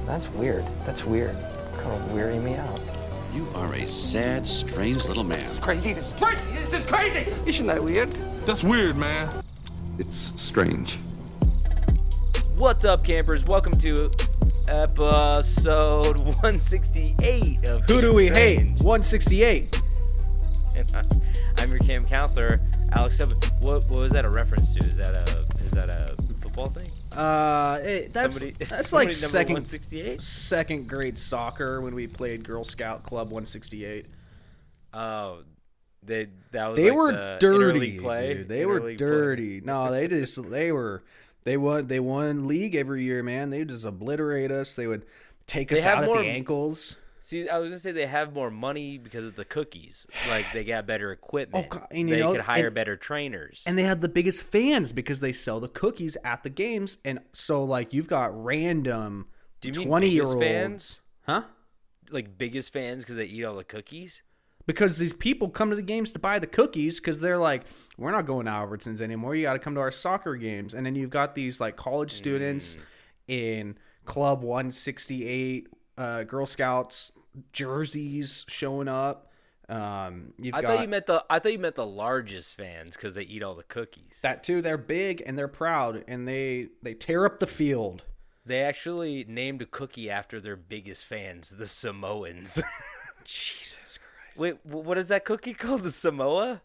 That's weird. That's weird. Kind of weirding me out. You are a sad, strange little man. Crazy. This is crazy. This is crazy. Isn't that weird? That's weird, man. It's strange. What's up, campers? Welcome to episode 168 of Who Do We Hate? Strange. 168. And I'm your camp counselor, Alex. What was that a reference to? Is that a football thing? That's like number 168? second grade soccer when we played Girl Scout Club 168. Oh, they were the dirty, interleague play? dude. They were dirty. No, they won league every year, man. They just obliterate us. They would take us out at the ankles. See, I was gonna say they have more money because of the cookies. Like they got better equipment. Oh, and they could hire better trainers. And they had the biggest fans because they sell the cookies at the games. And so, like, you've got random 20-year-olds. Fans? Huh? Like biggest fans because they eat all the cookies? Because these people come to the games to buy the cookies because they're like, we're not going to Albertsons anymore. You got to come to our soccer games. And then you've got these, like, college students in Club 168, Girl Scouts jerseys showing up. I thought you meant the largest fans because they eat all the cookies. That too. They're big and they're proud and they tear up the field. They actually named a cookie after their biggest fans, the Samoans. Jesus Christ! Wait, what is that cookie called? The Samoa?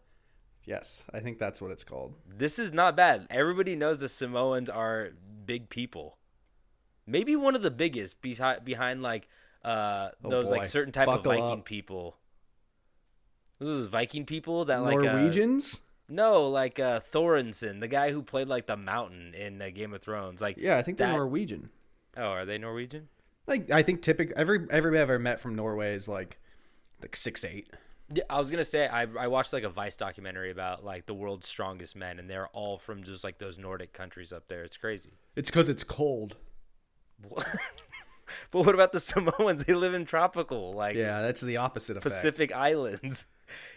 Yes, I think that's what it's called. This is not bad. Everybody knows the Samoans are big people. Maybe one of the biggest behind like those like certain type of Viking people. Those Viking people that like Norwegians? No, like Thorensen, the guy who played like the Mountain in Game of Thrones. Like yeah, I think they're Norwegian. Oh, are they Norwegian? Like I think everybody I've ever met from Norway is like 6'8". Yeah, I was gonna say I watched like a Vice documentary about like the world's strongest men, and they're all from just like those Nordic countries up there. It's crazy. It's because it's cold. But what about the Samoans? They live in tropical, like yeah, that's the opposite effect. Pacific Islands.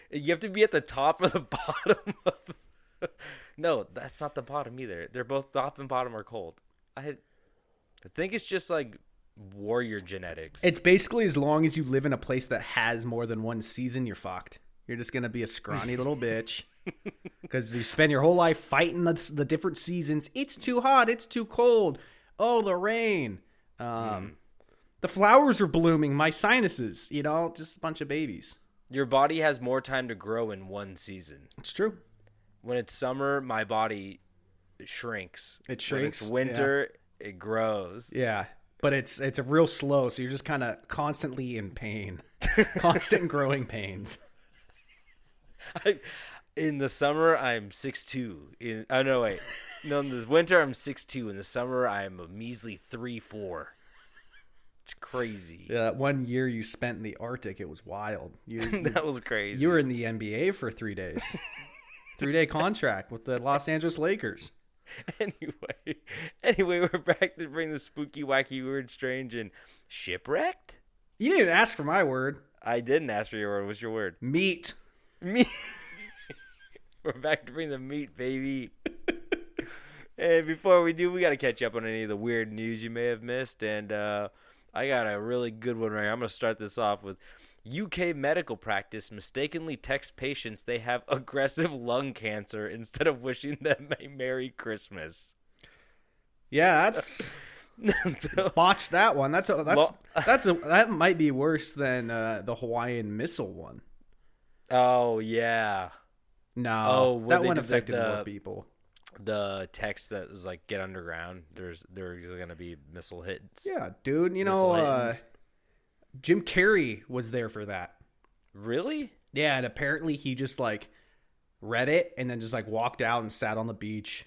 You have to be at the top or the bottom of... No, that's not the bottom either. They're both top and bottom are cold. I think it's just like warrior genetics. It's basically as long as you live in a place that has more than one season, you're fucked. You're just gonna be a scrawny little bitch because you spend your whole life fighting the different seasons. It's too hot. It's too cold. Oh, the rain. The flowers are blooming. My sinuses, just a bunch of babies. Your body has more time to grow in one season. It's true. When it's summer, my body shrinks. It shrinks. When it's winter, it grows. Yeah, but it's a real slow, so you're just kind of constantly in pain. Constant growing pains. In the summer, I'm 6'2". In the winter, I'm 6'2". In the summer, I'm a measly 3'4". It's crazy. Yeah, that 1 year you spent in the Arctic, it was wild. That was crazy. You were in the NBA for 3 days. 3-day contract with the Los Angeles Lakers. Anyway, we're back to bring the spooky, wacky, weird, strange, and shipwrecked. You didn't ask for my word. I didn't ask for your word. What's your word? Meat. Meat. We're back to bring the meat, baby. And before we do, we got to catch up on any of the weird news you may have missed. And I got a really good one right here. I'm going to start this off with UK medical practice mistakenly texts patients they have aggressive lung cancer instead of wishing them a Merry Christmas. Yeah, that's botched that one. That might be worse than the Hawaiian Missile one. Oh yeah. No, that one affected more people. The text that was like "Get underground." There's gonna be missile hits. Yeah, dude. Jim Carrey was there for that. Really? Yeah, and apparently he just like read it and then just like walked out and sat on the beach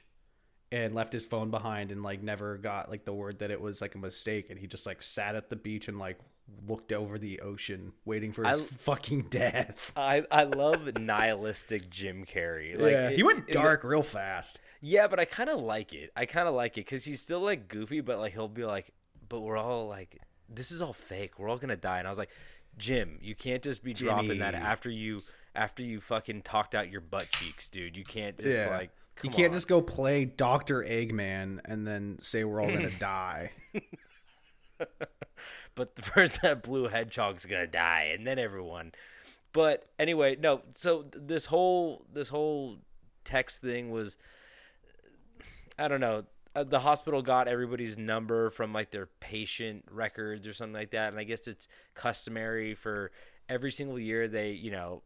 and left his phone behind and like never got like the word that it was like a mistake, and he just like sat at the beach and like looked over the ocean waiting for his fucking death. I love nihilistic Jim Carrey. Like, yeah, he went dark real fast. Yeah, but I kind of like it. Because he's still like goofy, but like he'll be like, but we're all like, this is all fake. We're all gonna die. And I was like, Jim, you can't just be dropping that after you fucking talked out your butt cheeks, dude. You can't just like. You can't just go play Dr. Eggman and then say we're all gonna die. But first that blue hedgehog's gonna die, and then everyone. But anyway, no. So this whole text thing was, I don't know. The hospital got everybody's number from like their patient records or something like that, and I guess it's customary for every single year they,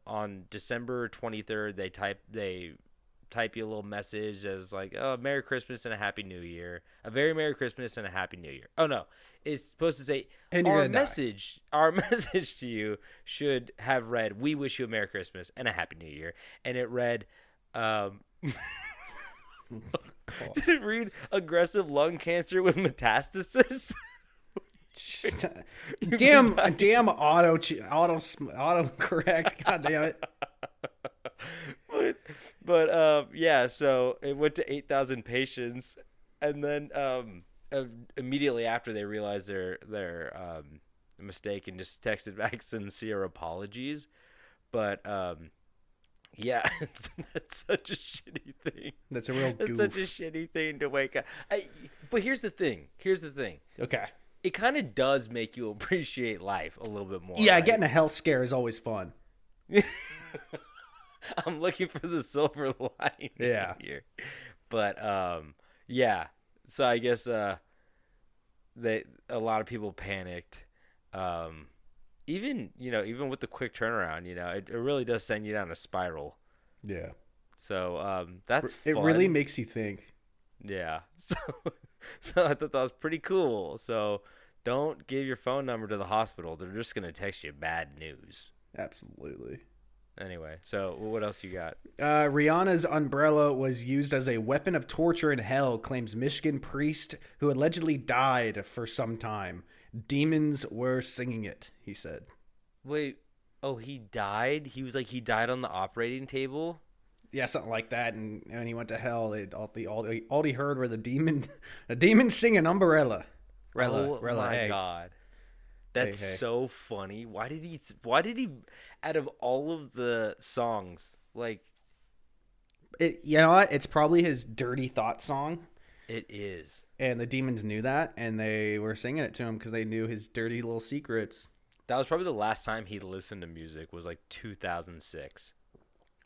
on December 23rd they type you a little message as like, oh, Merry Christmas and a Happy New Year, a very Merry Christmas and a Happy New Year. Oh no, it's supposed to say our message to you should have read, we wish you a Merry Christmas and a Happy New Year, and it read. Did it read aggressive lung cancer with metastasis? damn auto correct. God damn it. But yeah, so it went to 8,000 patients, and then immediately after they realized their mistake and just texted back sincere apologies. But yeah, that's such a shitty thing. That's a real goof. That's such a shitty thing to wake up. But here's the thing. Okay. It kind of does make you appreciate life a little bit more. Yeah, right? getting a health scare is always fun. I'm looking for the silver lining here. But yeah. So I guess a lot of people panicked. Even with the quick turnaround, it really does send you down a spiral. Yeah. So that's it fun. really makes you think. Yeah. So I thought that was pretty cool. So don't give your phone number to the hospital. They're just going to text you bad news. Absolutely. Anyway, so what else you got? Rihanna's umbrella was used as a weapon of torture in hell, claims Michigan priest who allegedly died for some time. Demons were singing it, he said. Wait, he died? He died on the operating table? Yeah, something like that. And when he went to hell, all he heard were the demons singing umbrella. Oh my God. That's so funny. Why did he, out of all of the songs, you know what? It's probably his Dirty Thought song. It is. And the demons knew that, and they were singing it to him because they knew his dirty little secrets. That was probably the last time he listened to music, was 2006.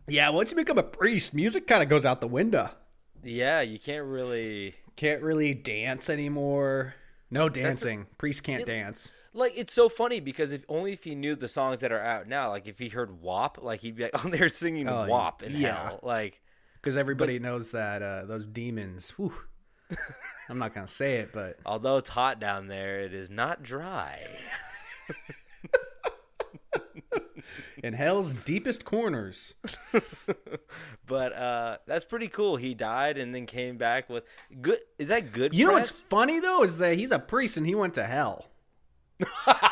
Yeah, once you become a priest, music kind of goes out the window. Yeah, you can't really dance anymore. No dancing. Priests can't dance. It's so funny because if he knew the songs that are out now, if he heard WAP, he'd be like, oh, they're singing WAP in hell. Because everybody knows that those demons, whew, I'm not going to say it, but... Although it's hot down there, it is not dry. In hell's deepest corners. But that's pretty cool. He died and then came back with... good. Is that good You press? know what's funny, though, is that he's a priest and he went to hell. I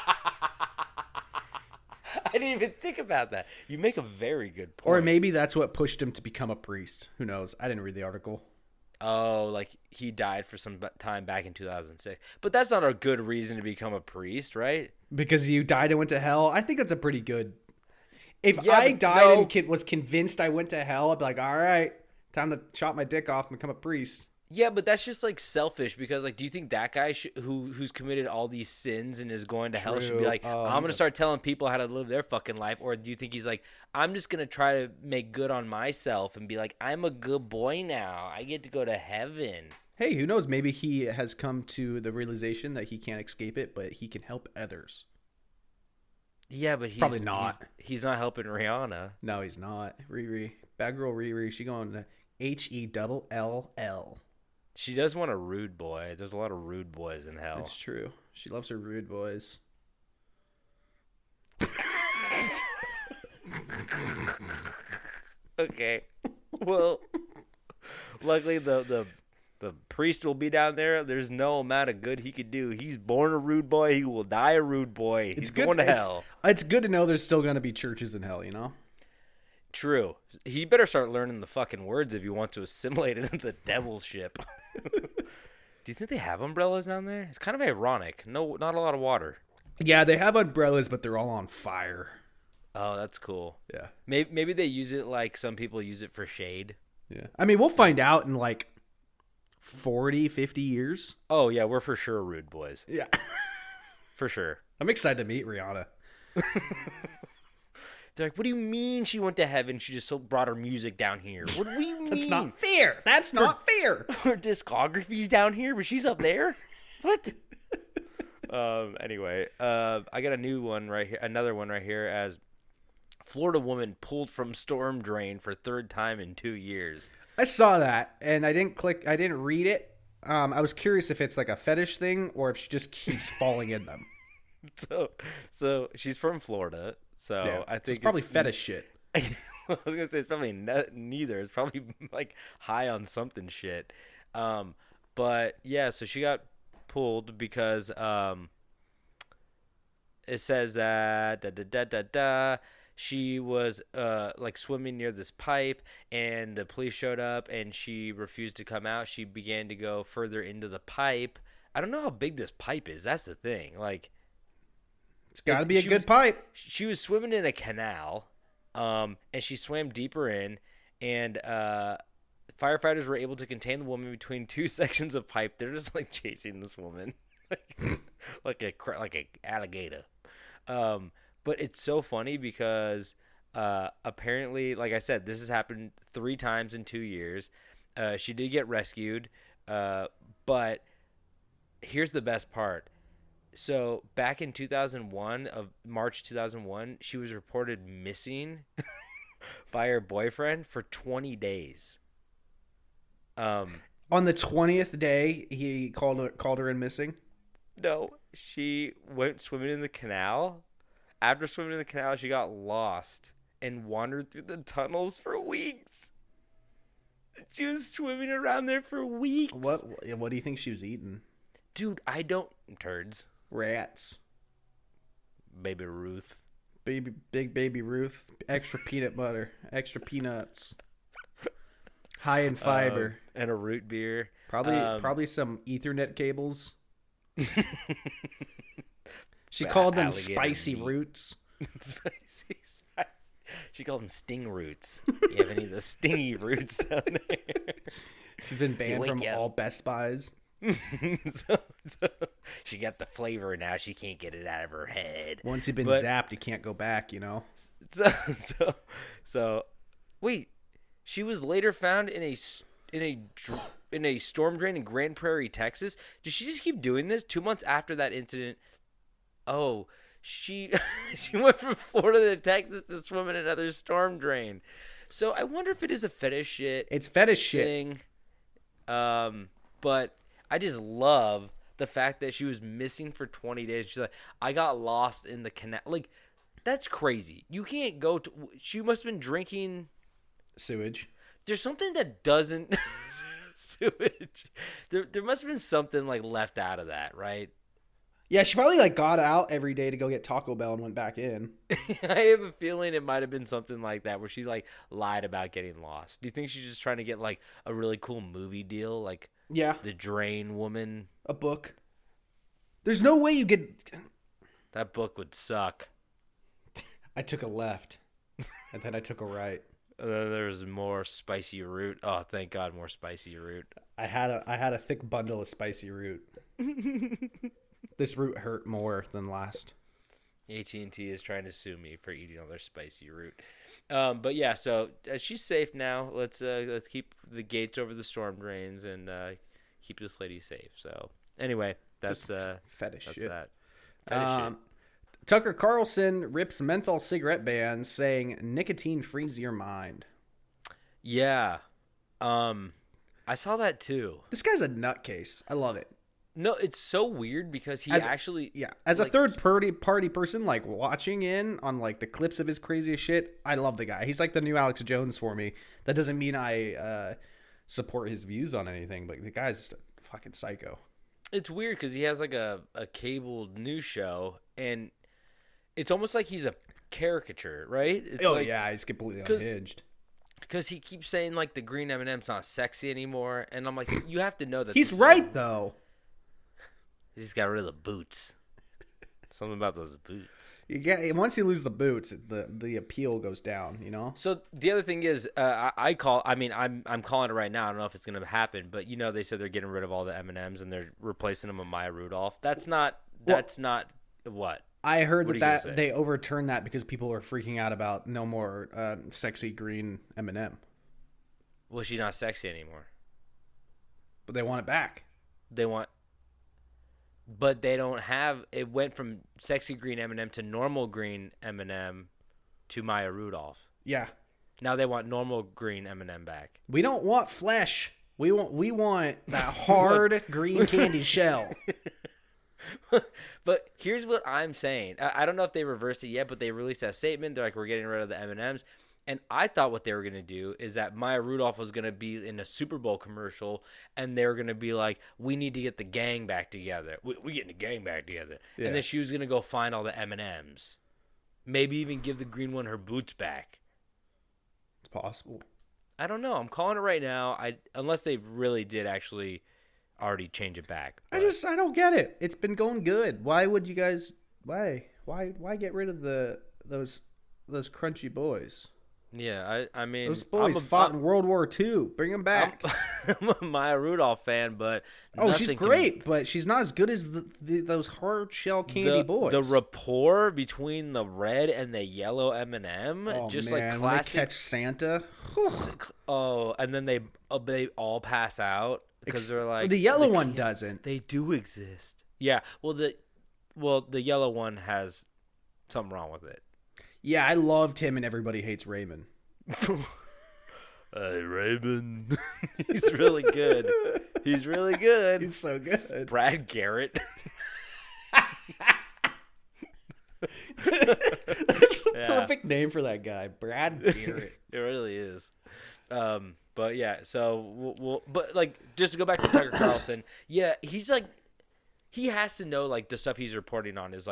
didn't even think about that. You make a very good point. Or maybe that's what pushed him to become a priest. Who knows? I didn't read the article. Oh, he died for some time back in 2006. But that's not a good reason to become a priest, right? Because you died and went to hell? I think that's a pretty good... If I died and was convinced I went to hell, I'd be like, all right, time to chop my dick off and become a priest. Yeah, but that's just selfish because do you think that guy who's committed all these sins and is going to hell should be like, I'm going to start telling people how to live their fucking life? Or do you think he's like, I'm just going to try to make good on myself and be like, I'm a good boy now. I get to go to heaven. Hey, who knows? Maybe he has come to the realization that he can't escape it, but he can help others. Yeah, but he's probably not. He's not helping Rihanna. No, he's not. Riri, bad girl Riri, she going to HELL. She does want a rude boy. There's a lot of rude boys in hell. It's true. She loves her rude boys. Okay. Well, luckily the priest will be down there. There's no amount of good he could do. He's born a rude boy. He will die a rude boy. He's going to hell. It's good to know there's still going to be churches in hell, you know? True. He better start learning the fucking words if you want to assimilate into the devil's ship. Do you think they have umbrellas down there? It's kind of ironic. No, not a lot of water. Yeah, they have umbrellas, but they're all on fire. Oh, that's cool. Yeah. Maybe they use it like some people use it for shade. Yeah. I mean, we'll find out in 40, 50 years. Oh, yeah, we're for sure rude boys. Yeah. for sure. I'm excited to meet Rihanna. They're like, what do you mean she went to heaven? She just brought her music down here. What do you mean? That's not fair. That's not fair. Her discography's down here, but she's up there? What? Anyway, I got a new one right here. Another one right here as Florida woman pulled from storm drain for third time in 2 years. I saw that, and I didn't read it. I was curious if it's like a fetish thing or if she just keeps falling in them. So she's from Florida. So Yeah, I think it's probably fetish shit. I was gonna say it's probably neither. It's probably like high on something shit. But yeah, so she got pulled because it says that she was like swimming near this pipe, and the police showed up, and she refused to come out. She began to go further into the pipe. I don't know how big this pipe is. That's the thing. Like, It's got to be a good pipe. She was swimming in a canal, and she swam deeper in, and firefighters were able to contain the woman between two sections of pipe. They're just like chasing this woman, like a alligator. But it's so funny because apparently, like I said, this has happened 3 times in 2 years. She did get rescued, but here's the best part. So back in 2001, of March 2001, she was reported missing by her boyfriend for 20 days. On the 20th day, he called her in missing. No, she went swimming in the canal. After swimming in the canal, she got lost and wandered through the tunnels for weeks. She was swimming around there for weeks. What do you think she was eating? Dude, I don't... Turds. Rats. Baby Ruth. Big baby Ruth. Extra peanut butter. Extra peanuts. High in fiber. And a root beer. Probably some Ethernet cables. She called them spicy meat. Roots. Spicy. She called them sting roots. You have any of those stingy roots down there? She's been banned from all Best Buys. so she got the flavor now. She can't get it out of her head. Once you've been zapped, you can't go back. You know. So, wait. She was later found in a storm drain in Grand Prairie, Texas. Did she just keep doing this? 2 months after that incident. Oh, she went from Florida to Texas to swim in another storm drain. So I wonder if it is a fetish shit. It's fetish thing. But I just love the fact that she was missing for 20 days. She's like, I got lost in the canal. Like, that's crazy. You can't go to. She must have been drinking sewage. There's something that doesn't sewage. There must have been something like left out of that, right? Yeah, she probably like got out every day to go get Taco Bell and went back in. I have a feeling it might have been something like that where she like lied about getting lost. Do you think she's just trying to get like a really cool movie deal, like The Drain Woman? A book. There's no way you get. That book would suck. I took a left, and then I took a right. There was more spicy root. Oh, thank God, more spicy root. I had a thick bundle of spicy root. This root hurt more than last. AT&T is trying to sue me for eating all their spicy root. But yeah, so she's safe now. Let's keep the gates over the storm drains and keep this lady safe. So anyway, that's fetish that's shit. That. Fetish shit. Tucker Carlson rips menthol cigarette ban, saying nicotine frees your mind. Yeah. I saw that too. This guy's a nutcase. I love it. No, it's so weird because as a third party person, like watching in on like the clips of his craziest shit, I love the guy. He's like the new Alex Jones for me. That doesn't mean I support his views on anything, but the guy's just a fucking psycho. It's weird because he has like a cable news show, and it's almost like he's a caricature, right? It's he's completely unhinged. Because he keeps saying like the green M&M's not sexy anymore, and I'm like, you have to know that he's right though. He just got rid of the boots. Something about those boots. Once you lose the boots, the appeal goes down. You know. So the other thing is, I'm calling it right now. I don't know if it's going to happen, but they said they're getting rid of all the M&Ms and they're replacing them with Maya Rudolph. That's not What? I heard What are you that gonna say? they overturned that because people were freaking out about no more sexy green M&M, Well, she's not sexy anymore. but they want it back. They want, but they don't have. It went from sexy green M&M to normal green M&M to Maya Rudolph. Yeah, Now they want normal green M&M back. we don't want flesh. We want that hard green candy shell. But here's what I'm saying. I don't know if they reversed it yet, but they released that statement. They're like, we're getting rid of the M&Ms. And I thought what they were going to do is that Maya Rudolph was going to be in a Super Bowl commercial, and they were going to be like, we need to get the gang back together. We're getting the gang back together. Yeah. And then she was going to go find all the M&Ms. Maybe even give the green one her boots back. It's possible. I don't know. I'm calling it right now. Unless they really did actually already change it back. I don't get it. It's been going good. Why would you guys? Why get rid of those crunchy boys? Yeah, I mean, Those boys fought in World War II. Bring them back. I'm a Maya Rudolph fan, but She's great, but she's not as good as those hard shell candy the boys. The rapport between the red and the yellow M&M, just man, like when they classic. catch Santa. Oh, and then they all pass out because they're like the yellow one doesn't. They do exist. Yeah, well the yellow one has something wrong with it. Yeah, I loved him and Everybody Hates Raymond. Hey, Raymond. He's really good. He's really good. He's so good. Brad Garrett. That's the perfect name for that guy, Brad Garrett. It really is. But yeah, so but like just to go back to Tucker Carlson, yeah, he's like he has to know like the stuff he's reporting on is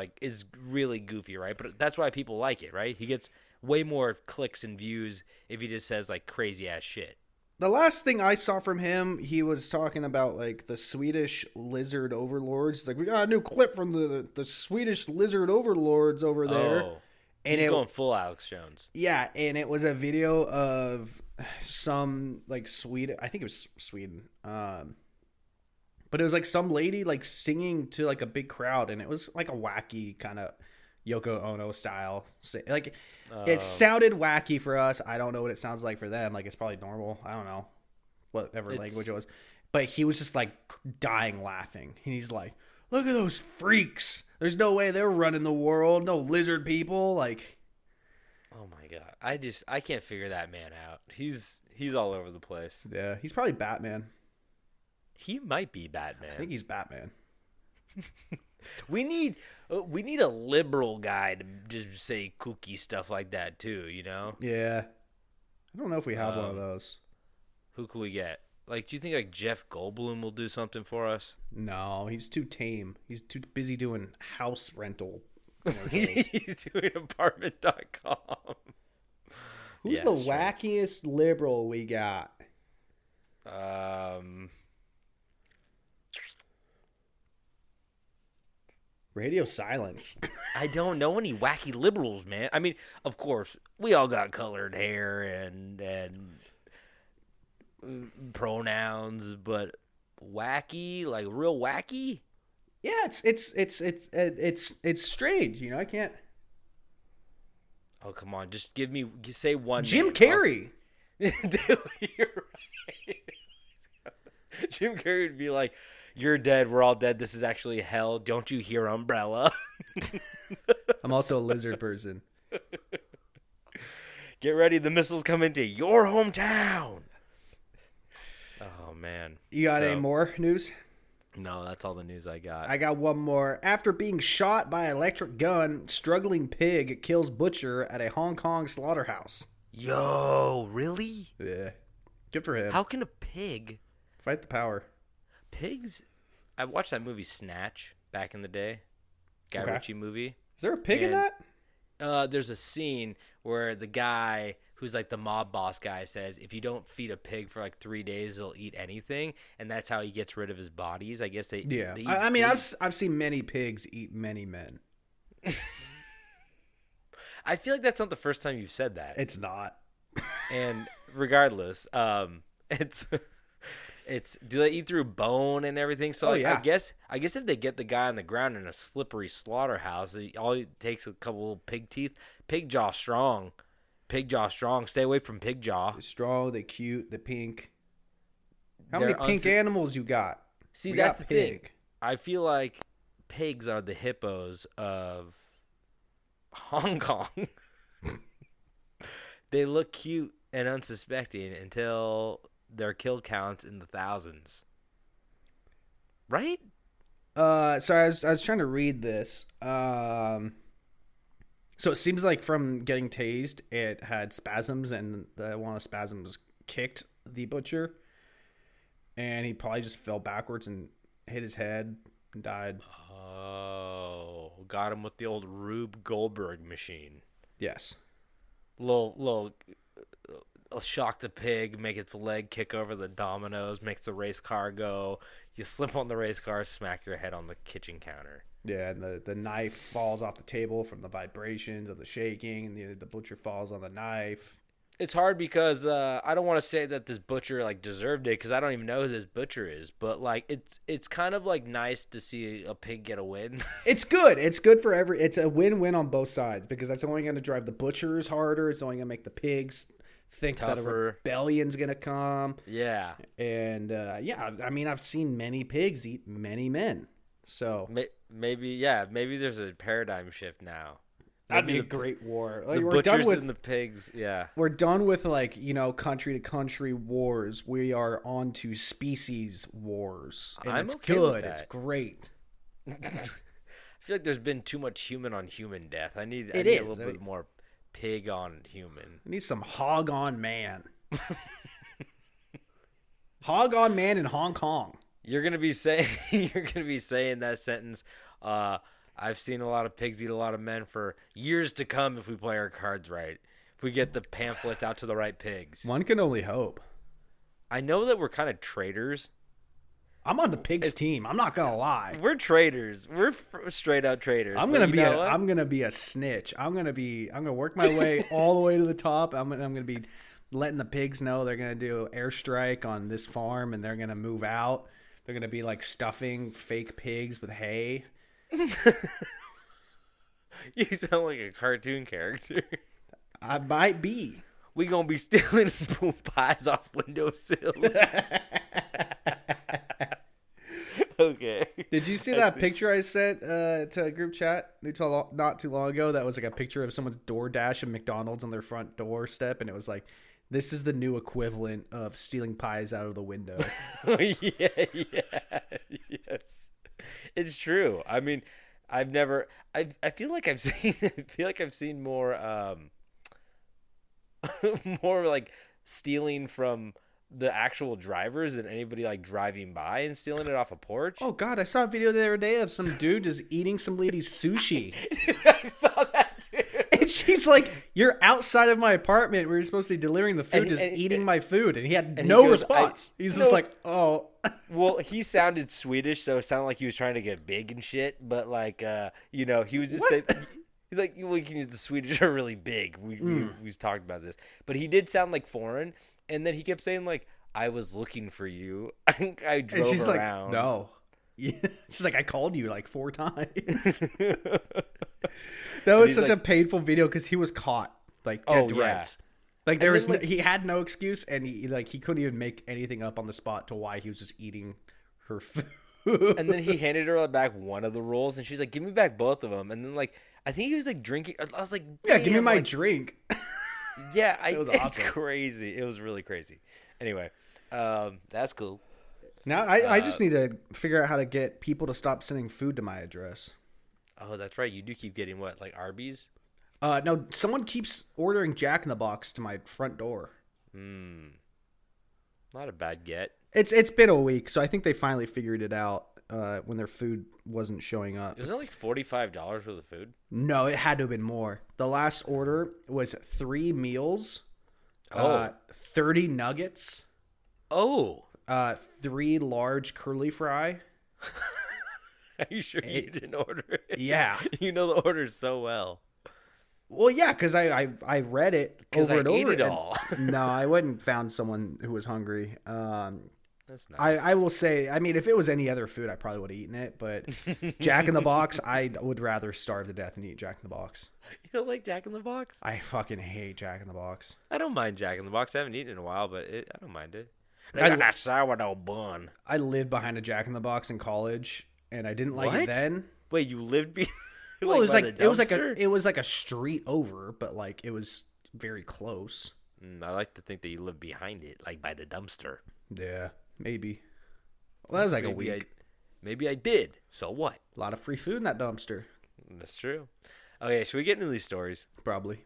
really goofy, right? But that's why people like it, right? He gets way more clicks and views if he just says like crazy ass shit. The last thing I saw from him, he was talking about like the Swedish lizard overlords. He's like, we got a new clip from the Swedish lizard overlords over there. Oh, and he's going full Alex Jones. Yeah, and it was a video of some like Sweden. I think it was Sweden. But it was like some lady like singing to like a big crowd, and it was like a wacky kind of Yoko Ono style. Like it sounded wacky for us. I don't know what it sounds like for them. Like it's probably normal. I don't know whatever language it was. But he was just like dying laughing. And he's like, "Look at those freaks! There's no way they're running the world. No lizard people." Like, oh my god, I can't figure that man out. He's all over the place. yeah, he's probably Batman. He might be Batman. I think he's Batman. We need a liberal guy to just say kooky stuff like that too, you know? Yeah. I don't know if we have one of those. Who could we get? Like, do you think like Jeff Goldblum will do something for us? No, he's too tame. He's too busy doing house rental commercials. He's doing apartment.com. Who's the wackiest liberal we got? Radio silence. I don't know any wacky liberals, man. I mean, of course, we all got colored hair and pronouns, but wacky, like real wacky. Yeah, it's strange. You know, I can't. Oh come on, just say one. Jim name. Carrey. Dude, you're right. Jim Carrey would be like, "You're dead. We're all dead. This is actually hell. Don't you hear, Umbrella?" I'm also a lizard person. Get ready. The missiles come into your hometown. Oh man. You got any more news? No, that's all the news I got. I got one more. After being shot by electric gun, struggling pig kills butcher at a Hong Kong slaughterhouse. Yo, really? Yeah. Good for him. How can a pig Fight the power. Pigs? I watched that movie Snatch back in the day. Guy Ritchie movie. Is there a pig in that? There's a scene where the guy who's like the mob boss guy says, if you don't feed a pig for like 3 days, they'll eat anything, and that's how he gets rid of his bodies. I guess they. Yeah. They eat I mean, pigs. I've seen many pigs eat many men. I feel like that's not the first time you've said that. It's not. And regardless, it's Do they eat through bone and everything? So Oh, like, yeah. I guess if they get the guy on the ground in a slippery slaughterhouse, all it takes a couple little pig teeth. Pig jaw strong. Pig jaw strong. Stay away from pig jaw. They're strong, they cute, the pink. How They're many pink animals you got? See, We that's got the thing. I feel like pigs are the hippos of Hong Kong. They look cute and unsuspecting until their kill counts in the thousands. Right? Sorry, I was trying to read this. So it seems like from getting tased, it had spasms, and one of the spasms kicked the butcher, and he probably just fell backwards and hit his head and died. Oh, got him with the old Rube Goldberg machine. Yes. Little shock the pig, make its leg kick over the dominoes, makes the race car go. You slip on the race car, smack your head on the kitchen counter. Yeah, and the knife falls off the table from the vibrations of the shaking, and the butcher falls on the knife. It's hard because I don't want to say that this butcher like deserved it because I don't even know who this butcher is. But like it's kind of like nice to see a pig get a win. It's good. It's good for it's a win-win on both sides because that's only going to drive the butchers harder. It's only going to make the pigs think that a Tougher. rebellion's going to come. Yeah. And yeah, I mean, I've seen many pigs eat many men. So Maybe there's a paradigm shift now. that'd be Maybe a great war. The We're done butchers with and the pigs. Yeah. We're done with country to country wars. We are on to species wars, and I'm it's okay with good. that. It's great. I feel like there's been too much human on human death. I need It a is. little bit more pig on human. We need some hog on man. Hog on man in Hong Kong. You're gonna be saying that sentence. I've seen a lot of pigs eat a lot of men for years to come if we play our cards right. If we get the pamphlets out to the right pigs. One can only hope. I know that we're kind of traitors. I'm on the pigs team. I'm not gonna lie. We're traitors. We're straight out traitors. I'm But gonna you be know what? I'm gonna be a snitch. I'm gonna work my way all the way to the top. I'm gonna be letting the pigs know they're gonna do airstrike on this farm and they're gonna move out. They're gonna be like stuffing fake pigs with hay. You sound like a cartoon character. I might be. We gonna be stealing pies off windowsills. Okay. Did you see that picture I sent to a group chat not too long ago? That was like a picture of someone's DoorDash and McDonald's on their front doorstep, and it was like, "This is the new equivalent of stealing pies out of the window." Yeah, yes, it's true. I mean, I feel like I've seen more more like stealing from the actual drivers than anybody like driving by and stealing it off a porch. Oh God, I saw a video the other day of some dude just eating some lady's sushi. I saw that too. And she's like, "You're outside of my apartment where you're supposed to be delivering the food, And- eating my food." And he had and no he goes, response. He's just no. like, "Oh." Well, he sounded Swedish, so it sounded like he was trying to get big and shit. But like, he was just saying, he's like, well, the Swedish are really big. We talked about this, but he did sound like foreign. And then he kept saying like, "I was looking for you." I drove And she's around. like, "No." Yeah. She's like, "I called you like 4 times." That was he's such like- a painful video because he was caught like Oh, dead to yeah. rights. Like And there was then, like- he had no excuse, and he couldn't even make anything up on the spot to why he was just eating her food. And then he handed her back one of the rolls, and she's like, "Give me back both of them." And then like, I think he was like drinking. I was like, Yeah, give me "Damn," my like, drink. Yeah, was it's awesome. crazy. It was really crazy. Anyway, that's cool. Now I just need to figure out how to get people to stop sending food to my address. Oh, that's right. You do keep getting what, like Arby's? No, someone keeps ordering Jack in the Box to my front door. Not a bad get. It's been a week, so I think they finally figured it out when their food wasn't showing up. Wasn't it like $45 worth of food? No, it had to have been more. The last order was 3 meals, 30 nuggets, Oh, 3 large curly fry. are you sure you didn't order it? Yeah. You know the order so well. Well, yeah, because I read it 'Cause over I and ate over. it and- all. No, I wouldn't found someone who was hungry. That's nice. I will say, I mean, if it was any other food, I probably would have eaten it. But Jack in the Box, I would rather starve to death than eat Jack in the Box. You don't like Jack in the Box? I fucking hate Jack in the Box. I don't mind Jack in the Box. I haven't eaten in a while, but I don't mind it. They I got lo- that sourdough bun. I lived behind a Jack in the Box in college, and I didn't like What? it then. Wait, you lived Well, by the dumpster? it was like a street over, but like it was very close. I like to think that you lived behind it, like by the dumpster. Yeah, maybe. Well, that was like a Maybe week. Maybe I did. So what? A lot of free food in that dumpster. That's true. Okay, should we get into these stories? Probably.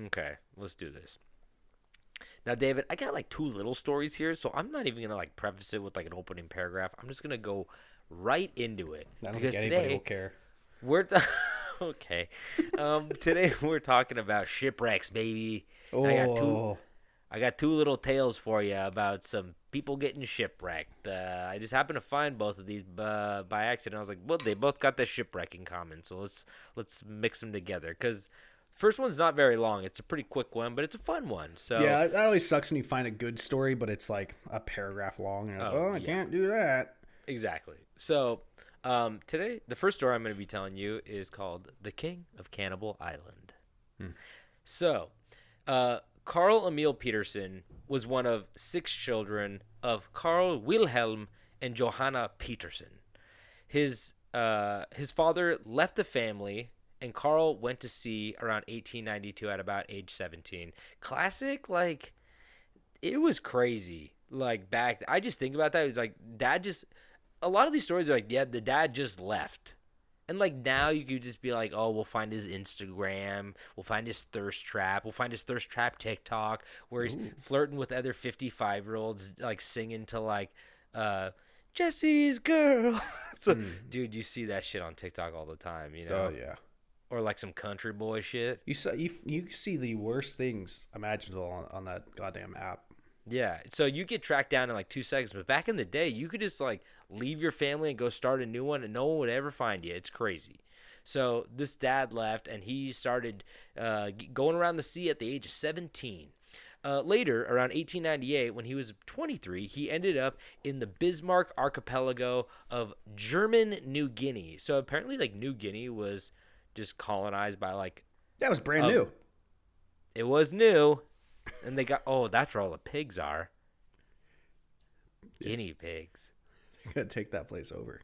Okay, let's do this. Now, David, I got like 2 little stories here, so I'm not even gonna like preface it with like an opening paragraph. I'm just gonna go right into it I don't because think anybody today will care. we're okay. Today we're talking about shipwrecks, baby. Oh, I got 2 little tales for you about some people getting shipwrecked. I just happened to find both of these by accident. I was like, well, they both got the shipwreck in common, so let's mix them together. Because first one's not very long; it's a pretty quick one, but it's a fun one. So yeah, that always sucks when you find a good story, but it's like a paragraph long. And I yeah. can't do that. exactly. So today, the first story I'm going to be telling you is called "The King of Cannibal Island." So, Carl Emil Peterson was one of 6 children of Carl Wilhelm and Johanna Peterson. His father left the family, and Carl went to sea around 1892 at about age 17. Classic, like, it was crazy. Like, back, I just think about that. It was like, a lot of these stories are like, yeah, the dad just left. And, like, now you could just be like, oh, we'll find his Instagram. We'll find his thirst trap. We'll find his thirst trap TikTok where he's flirting with other 55-year-olds, like, singing to, like, Jesse's girl. So, dude, you see that shit on TikTok all the time, you know? Oh yeah. Or, like, some country boy shit. You see the worst things imaginable on that goddamn app. Yeah, so you get tracked down in like 2 seconds. But back in the day, you could just like leave your family and go start a new one, and no one would ever find you. It's crazy. So this dad left, and he started going around the sea at the age of 17. Later, around 1898, when he was 23, he ended up in the Bismarck archipelago of German New Guinea. So apparently, like, New Guinea was just colonized by like That was brand new. it was new. And they got, that's where all the pigs are. Guinea pigs. We're gonna take that place over.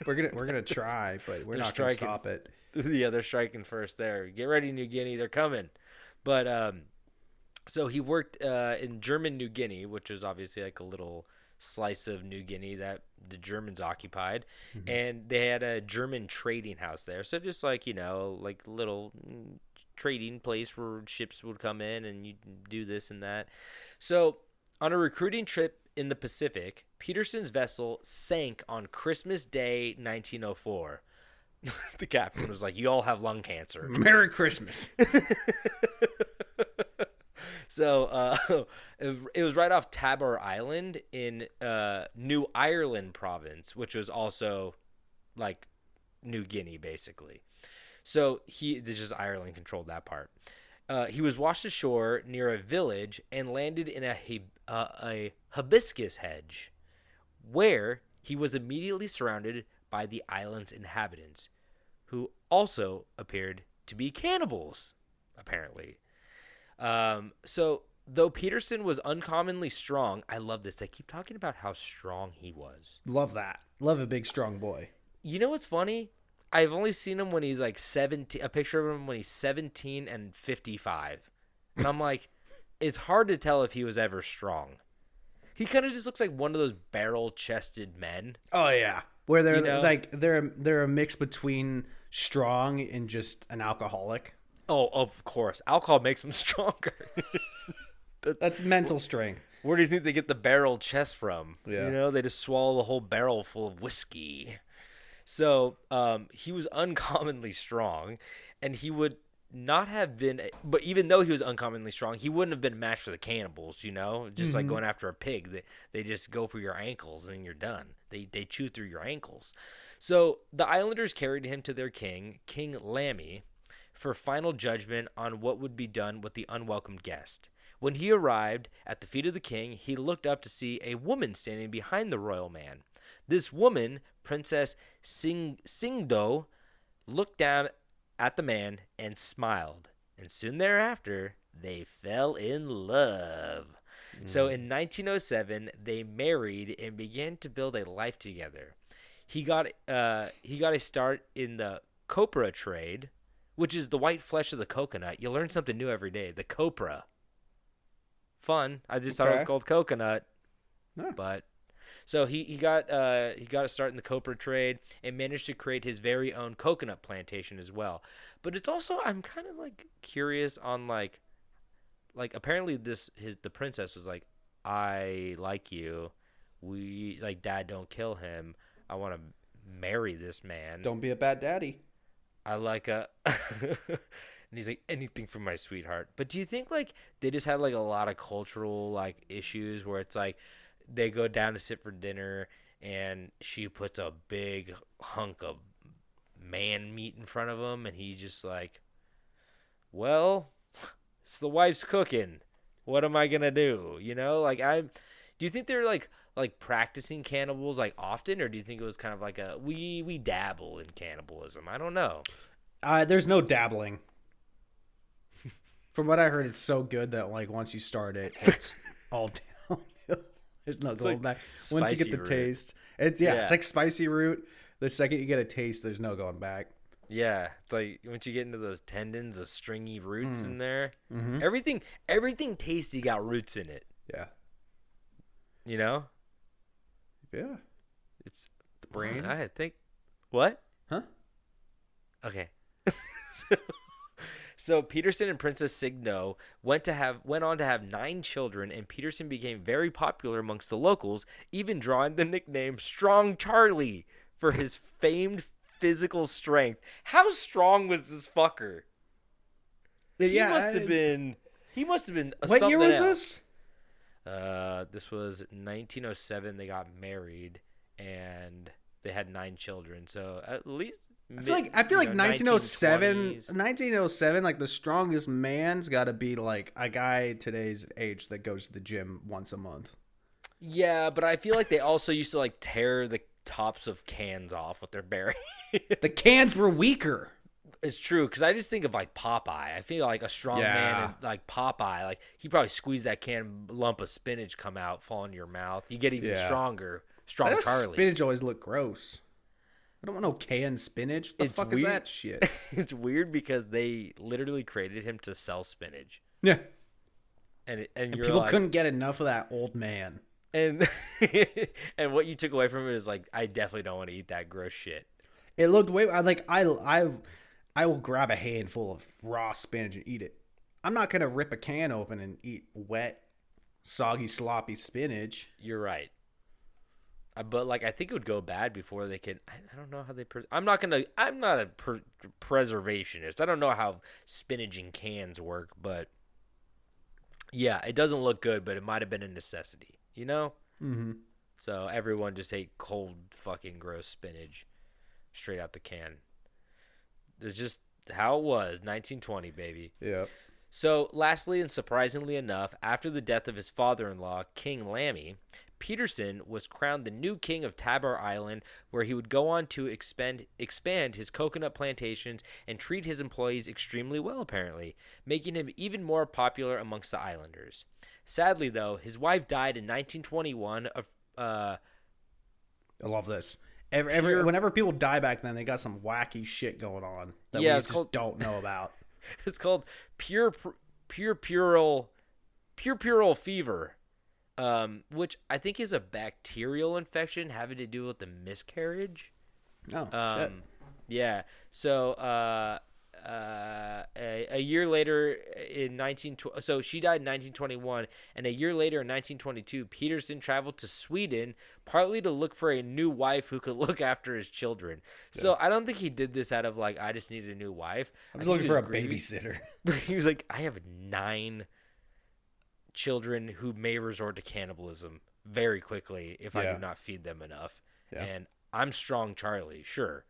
We're gonna try, but we're not gonna stop it. Yeah, they're striking first there. Get ready, New Guinea. They're coming. But so he worked in German New Guinea, which is obviously like a little slice of New Guinea that the Germans occupied. And they had a German trading house there. So just like, like little trading place where ships would come in and you do this and that. So on a recruiting trip in the Pacific, Peterson's vessel sank on Christmas Day 1904. The captain was like, you all have lung cancer. Merry Christmas. So it was right off Tabor Island in New Ireland province, which was also like New Guinea, basically. So just Ireland controlled that part. He was washed ashore near a village and landed in a hibiscus hedge, where he was immediately surrounded by the island's inhabitants, who also appeared to be cannibals, apparently. So though Peterson was uncommonly strong, I love this. They keep talking about how strong he was. Love that. Love a big strong boy. You know what's funny? I've only seen him when he's like 17, a picture of him when he's 17 and 55. And I'm like, it's hard to tell if he was ever strong. He kind of just looks like one of those barrel-chested men. Oh yeah, where they're like they're a mix between strong and just an alcoholic. Oh, of course. Alcohol makes him stronger. That's mental strength. Where do you think they get the barrel chest from? Yeah. They just swallow the whole barrel full of whiskey. So he was uncommonly strong, and he would not have been, but even though he was uncommonly strong, he wouldn't have been matched for the cannibals, just like going after a pig. They just go for your ankles and you're done. They chew through your ankles. So the islanders carried him to their king, King Lammy, for final judgment on what would be done with the unwelcome guest. When he arrived at the feet of the king, he looked up to see a woman standing behind the royal man. This woman, Princess Singdo, looked down at the man and smiled. And soon thereafter, they fell in love. So in 1907, they married and began to build a life together. He got a start in the copra trade, which is the white flesh of the coconut. You learn something new every day. The copra. Fun. I just thought it was called coconut. No. But so he got a start in the copra trade and managed to create his very own coconut plantation as well. But it's also, I'm kind of like curious on like apparently the princess was like, I like you. We like, Dad, don't kill him. I want to marry this man. Don't be a bad daddy. I like a and he's like, anything for my sweetheart. But do you think like they just had like a lot of cultural like issues where it's like they go down to sit for dinner and she puts a big hunk of man meat in front of him and he just like, well, it's the wife's cooking. What am I gonna do? You know, like do you think they're like practicing cannibals like often, or do you think it was kind of like a we dabble in cannibalism? I don't know. There's no dabbling. From what I heard, it's so good that like once you start it, it's all downhill. There's no going back. Once you get the root. Taste, it's like spicy root. The second you get a taste, there's no going back. Yeah, it's like once you get into those tendons of stringy roots in there, Mm-hmm. everything tasty got roots in it. Yeah. You know, Yeah. it's The brain. I think what? Huh? Okay. So Peterson and Princess Signo went on to have 9 children, and Peterson became very popular amongst the locals, even drawing the nickname Strong Charlie for his famed physical strength. How strong was this fucker? He must have been. What year was this? this? This was 1907. They got married, and they had 9 children. So at least I feel like 1907, 1920s. 1907, like the strongest man's got to be like a guy today's age that goes to the gym once a month. Yeah, but I feel like they also used to like tear the tops of cans off with their bare. The cans were weaker. It's true, because I just think of like Popeye. I feel like a strong man and like Popeye, like he probably squeezed that lump of spinach come out, fall in your mouth. You get even stronger. Strong That Charlie. spinach always looked gross. I don't want no canned spinach. What the fuck is that shit? It's weird because they literally created him to sell spinach. Yeah. And you're people like, couldn't get enough of that old man. and and what you took away from it is like, I definitely don't want to eat that gross shit. It looked way like I will grab a handful of raw spinach and eat it. I'm not gonna rip a can open and eat wet, soggy, sloppy spinach. You're right. But like, I think it would go bad before they could. I don't know how they. I'm not a preservationist. I don't know how spinach in cans work, but yeah, it doesn't look good. But it might have been a necessity, you know. Mm-hmm. So everyone just ate cold, fucking gross spinach straight out the can. It's just how it was, 1920, baby. Yeah. So, lastly and surprisingly enough, after the death of his father-in-law, King Lammy, Peterson was crowned the new king of Tabar Island, where he would go on to expand his coconut plantations and treat his employees extremely well, apparently, making him even more popular amongst the islanders. Sadly, though, his wife died in 1921 of... I love this. Whenever people die back then, they got some wacky shit going on that we just don't know about. It's called puerperal fever. Which I think is a bacterial infection having to do with the miscarriage. Oh, shit. Yeah. So, a year later so she died in 1921, and a year later in 1922, Peterson traveled to Sweden partly to look for a new wife who could look after his children. Yeah. So I don't think he did this out of like, I just needed a new wife. I was looking for a babysitter. He was like, I have 9 children who may resort to cannibalism very quickly if I do not feed them enough. Yeah. And I'm Strong Charlie, sure.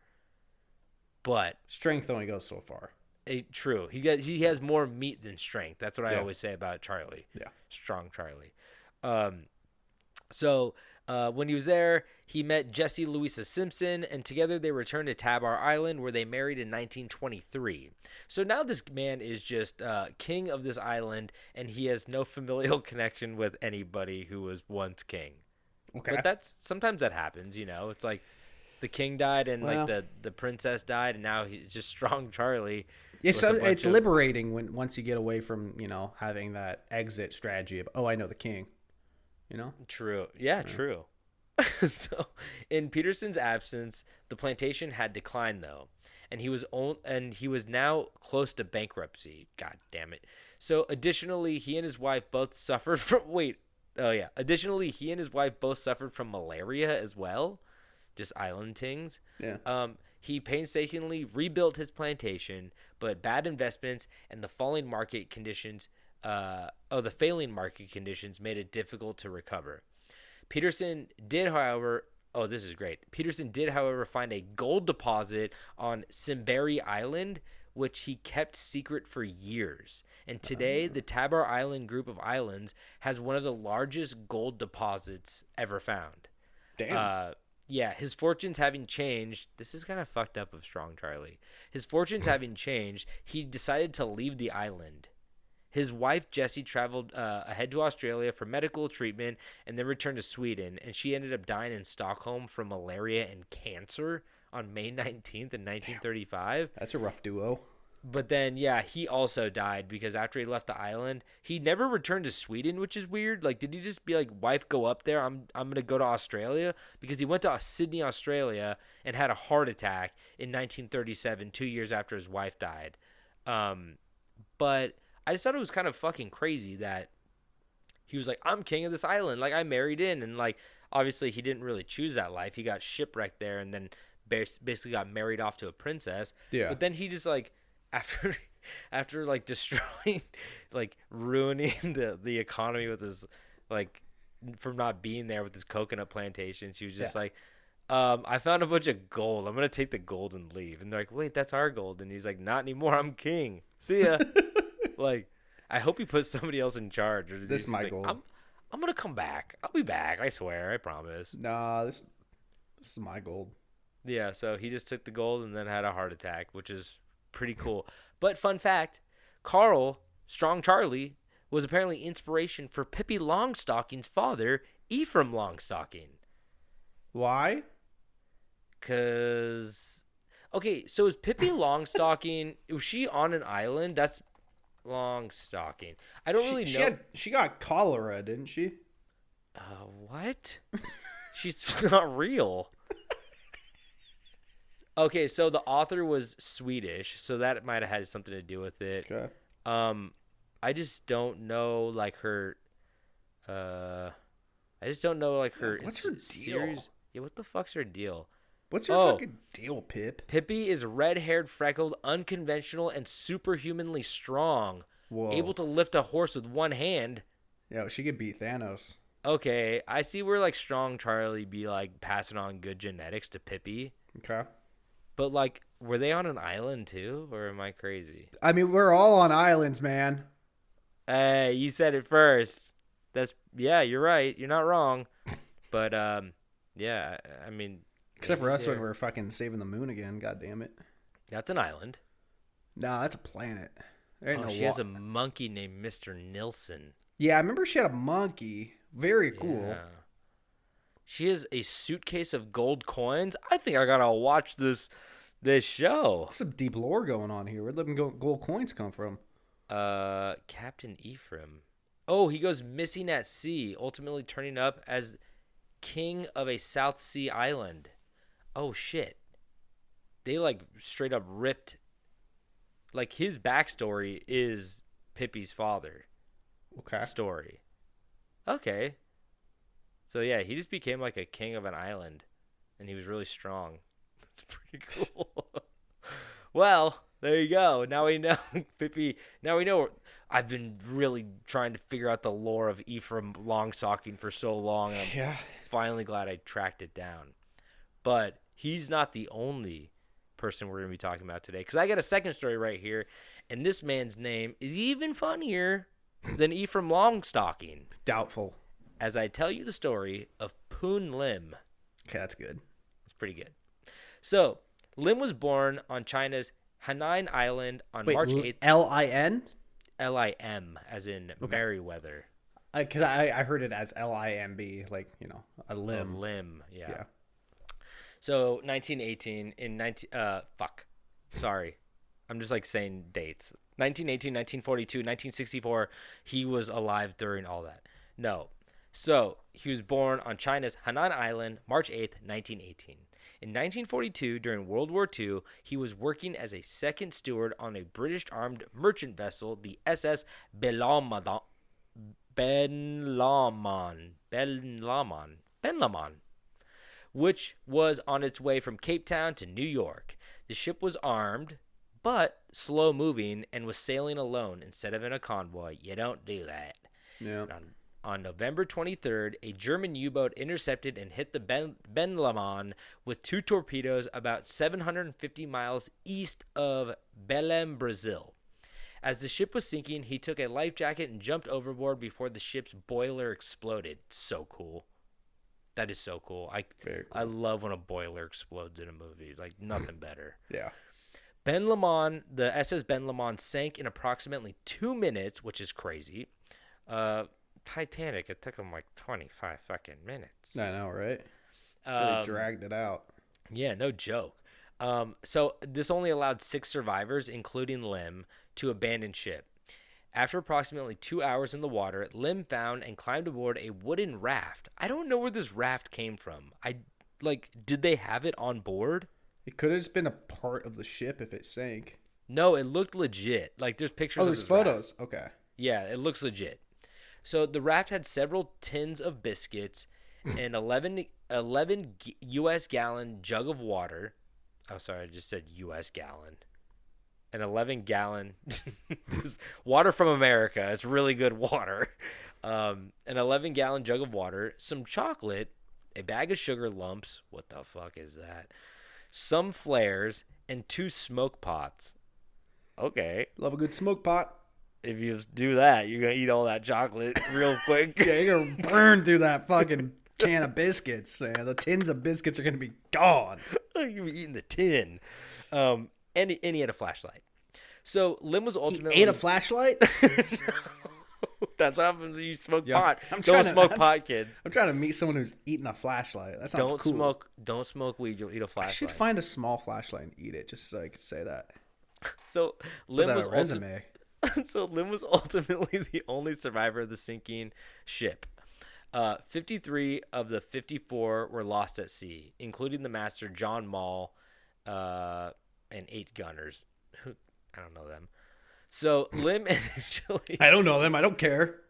But strength only goes so far. True. He has more meat than strength. That's what I Yeah. always say about Charlie. Yeah. Strong Charlie. So when he was there, he met Jesse Louisa Simpson, and together they returned to Tabar Island, where they married in 1923. So now this man is just king of this island, and he has no familial connection with anybody who was once king. Okay. But sometimes that happens, you know. It's like the king died and Well. like the princess died, and now he's just strong Charlie. Yeah, with so a bunch it's of- liberating once you get away from having that exit strategy of I know the king, True. Yeah, true. So, in Peterson's absence, the plantation had declined though, and he was now close to bankruptcy. God damn it. So, additionally, he and his wife both suffered from Additionally, he and his wife both suffered from malaria as well. Just island things. Yeah. He painstakingly rebuilt his plantation, but bad investments and the failing market conditions made it difficult to recover. Peterson did, however, find a gold deposit on Simberi Island, which he kept secret for years. And today, the Tabar Island group of islands has one of the largest gold deposits ever found. Damn. Yeah, his fortunes having changed. This is kind of fucked up of Strong Charlie. His fortunes having changed, he decided to leave the island. His wife, Jessie, traveled ahead to Australia for medical treatment and then returned to Sweden. And she ended up dying in Stockholm from malaria and cancer on May 19th in 1935. That's a rough duo. But then, yeah, he also died because after he left the island, he never returned to Sweden, which is weird. Like, did he just be like, wife, go up there? I'm going to go to Australia? Because he went to Sydney, Australia, and had a heart attack in 1937, 2 years after his wife died. But I just thought it was kind of fucking crazy that he was like, I'm king of this island. Like, I married in. And, like, obviously he didn't really choose that life. He got shipwrecked there and then basically got married off to a princess. Yeah. But then he just, like, after like destroying, like ruining the economy with his, like, from not being there with his coconut plantations, he was just like, I found a bunch of gold. I'm gonna take the gold and leave. And they're like, wait, that's our gold. And he's like, not anymore. I'm king. See ya. Like, I hope he puts somebody else in charge. Or This is my like, gold. I'm gonna come back. I'll be back. I swear. I promise. Nah, this is my gold. Yeah. So he just took the gold and then had a heart attack, which is pretty cool. But fun fact, Carl, Strong Charlie, was apparently inspiration for Pippi Longstocking's father, Ephraim Longstocking. Why? Cause, okay, so is Pippi Longstocking, was she on an island? That's Longstocking. I don't really know. She got cholera, didn't she? What? She's not real. Okay, so the author was Swedish, so that might have had something to do with it. Okay. I just don't know, like, her. I just don't know, like, her. What's her deal? series. Yeah, what the fuck's her deal? What's her fucking deal, Pip? Pippi is red-haired, freckled, unconventional, and superhumanly strong. Whoa. Able to lift a horse with one hand. Yeah, she could beat Thanos. Okay, I see where, like, Strong Charlie be, like, passing on good genetics to Pippi. Okay. But, like, were they on an island, too? Or am I crazy? I mean, we're all on islands, man. Hey, you said it first. Yeah, you're right. You're not wrong. But, yeah, I mean. Except for us yeah. when we're fucking saving the moon again. God damn it. That's an island. Nah, that's a planet. There ain't Oh, no she has a monkey named Mr. Nilsson. Yeah, I remember she had a monkey. Very cool. Yeah. She has a suitcase of gold coins. I think I gotta watch this show. Some deep lore going on here. Where'd them gold coins come from? Captain Ephraim. Oh, he goes missing at sea, ultimately turning up as king of a South Sea island. Oh, shit. They, like, straight up ripped. Like, his backstory is Pippi's father. Okay. Story. Okay. So, yeah, he just became, like, a king of an island. And he was really strong. That's pretty cool. Well, there you go. Now we know Pippi. Now we know. I've been really trying to figure out the lore of Ephraim Longstocking for so long. And I'm finally glad I tracked it down. But he's not the only person we're going to be talking about today, because I got a second story right here, and this man's name is even funnier than Ephraim Longstocking, Doubtful. as I tell you the story of Poon Lim. Okay, that's good. It's pretty good. So, Lim was born on China's Hainan Island on Wait, March 8th. L-I-N? L-I-M, as in Merriweather. Because I heard it as L-I-M-B, like, you know, a limb. Lim, yeah. Yeah. So 1918 sorry, I'm just like saying dates. 1918, 1942, 1964. He was alive during all that. No, so he was born on China's Hainan Island, March 8th, 1918. In 1942, during World War II, he was working as a second steward on a British armed merchant vessel, the SS Ben Lomond, which was on its way from Cape Town to New York. The ship was armed, but slow-moving, and was sailing alone instead of in a convoy. You don't do that. Yeah. On November 23rd, a German U-boat intercepted and hit the Ben Lomond with 2 torpedoes about 750 miles east of Belém, Brazil. As the ship was sinking, he took a life jacket and jumped overboard before the ship's boiler exploded. So cool. That is so cool. Very cool. I love when a boiler explodes in a movie. Like, nothing better. Yeah. Ben Lomond, the SS Ben Lomond sank in approximately 2 minutes, which is crazy. Titanic, it took them like 25 fucking minutes. I know, right? Really dragged it out. Yeah, no joke. So this only allowed 6 survivors, including Lim, to abandon ship. After approximately 2 hours in the water, Lim found and climbed aboard a wooden raft. I don't know where this raft came from. Did they have it on board? It could have just been a part of the ship if it sank. No, it looked legit. Like, there's pictures Oh, of there's this photos. raft. Okay. Yeah, it looks legit. So the raft had several tins of biscuits, an 11 U.S. gallon jug of water. Oh, sorry, I just said U.S. gallon. An 11-gallon water from America. It's really good water. An 11-gallon jug of water, some chocolate, a bag of sugar lumps. What the fuck is that? Some flares, and 2 smoke pots. Okay. Love a good smoke pot. If you do that, you're going to eat all that chocolate real quick. Yeah, you're going to burn through that fucking can of biscuits. Man. The tins of biscuits are going to be gone. You're going to be eating the tin. And he had a flashlight. So Lim was ultimately... He ate a flashlight? That's what happens when you smoke Yeah, pot. I'm Don't trying to- smoke I'm- pot, kids. I'm trying to meet someone who's eating a flashlight. That sounds cool. Don't smoke weed. You'll eat a I flashlight. should find a small flashlight and eat it just so I could say that. So Put Lim that was on a resume. So Lim was ultimately the only survivor of the sinking ship. 53 of the 54 were lost at sea, including the master John Mall and 8 gunners. I don't know them. So Lim initially... I don't know them. I don't care.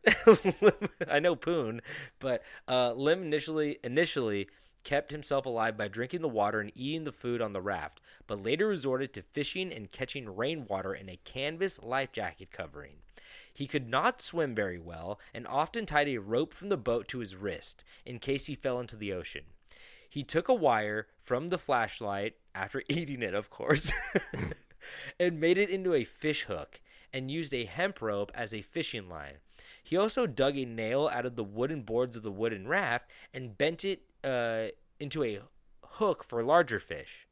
I know Poon, but Lim initially kept himself alive by drinking the water and eating the food on the raft, but later resorted to fishing and catching rainwater in a canvas life jacket covering. He could not swim very well and often tied a rope from the boat to his wrist in case he fell into the ocean. He took a wire from the flashlight, after eating it, of course, and made it into a fish hook and used a hemp rope as a fishing line. He also dug a nail out of the wooden boards of the wooden raft and bent it into a hook for larger fish.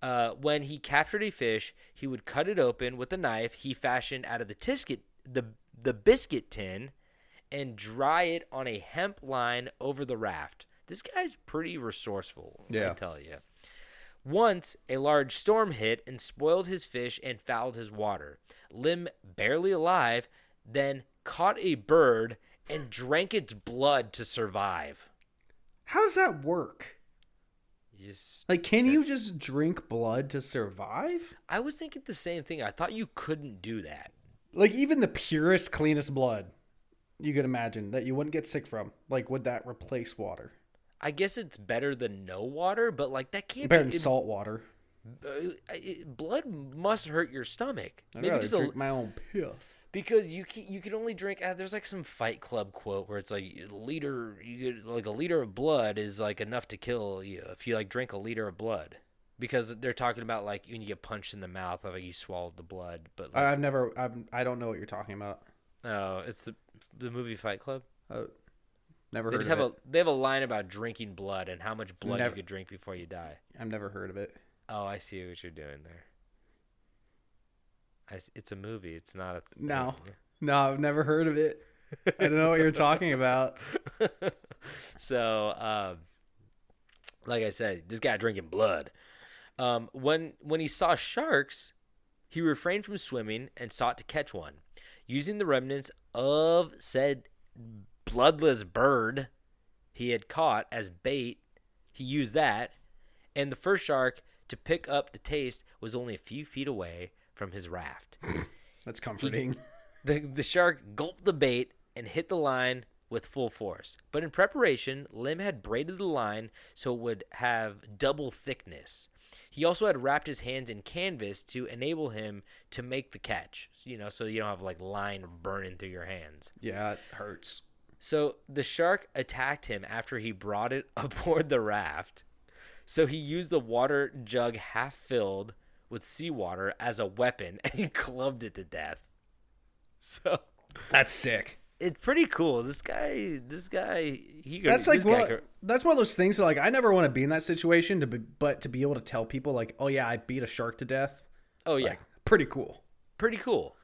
When he captured a fish, he would cut it open with a knife he fashioned out of the biscuit tin and dry it on a hemp line over the raft. This guy's pretty resourceful, I tell you. Once, a large storm hit and spoiled his fish and fouled his water. Lim, barely alive, then caught a bird and drank its blood to survive. How does that work? Like, can you just drink blood to survive? I was thinking the same thing. I thought you couldn't do that. Like, even the purest, cleanest blood, you could imagine that you wouldn't get sick from. Like, would that replace water? I guess it's better than no water, but like that can't Better be than salt water. Blood must hurt your stomach. I'd rather drink my own piss. Because you can only drink. There's like some Fight Club quote where it's like a liter of blood is like enough to kill you if you like drink a liter of blood. because they're talking about like when you get punched in the mouth, like you swallowed the blood. But like, I don't know what you're talking about. oh, it's the movie Fight Club. Never They heard just of have it. they have a line about drinking blood and how much blood you could drink before you die. I've never heard of it. Oh, I see what you're doing there. It's a movie. It's not a No, I've never heard of it. I don't know what you're talking about. So, like I said, this guy drinking blood. When he saw sharks, he refrained from swimming and sought to catch one, using the remnants of said bloodless bird he had caught as bait. He used that, and the first shark to pick up the taste was only a few feet away from his raft. That's comforting. The shark gulped the bait and hit the line with full force. But in preparation, Lim had braided the line so it would have double thickness. He also had wrapped his hands in canvas to enable him to make the catch, so you don't have like line burning through your hands. Yeah, it hurts. So the shark attacked him after he brought it aboard the raft. So he used the water jug half filled with seawater as a weapon, and he clubbed it to death. So That's sick. it's pretty cool. This guy, That's one of those things that, like, I never want to be in that situation, but to be able to tell people, like, oh yeah, I beat a shark to death. Oh yeah, Like, pretty cool. pretty cool.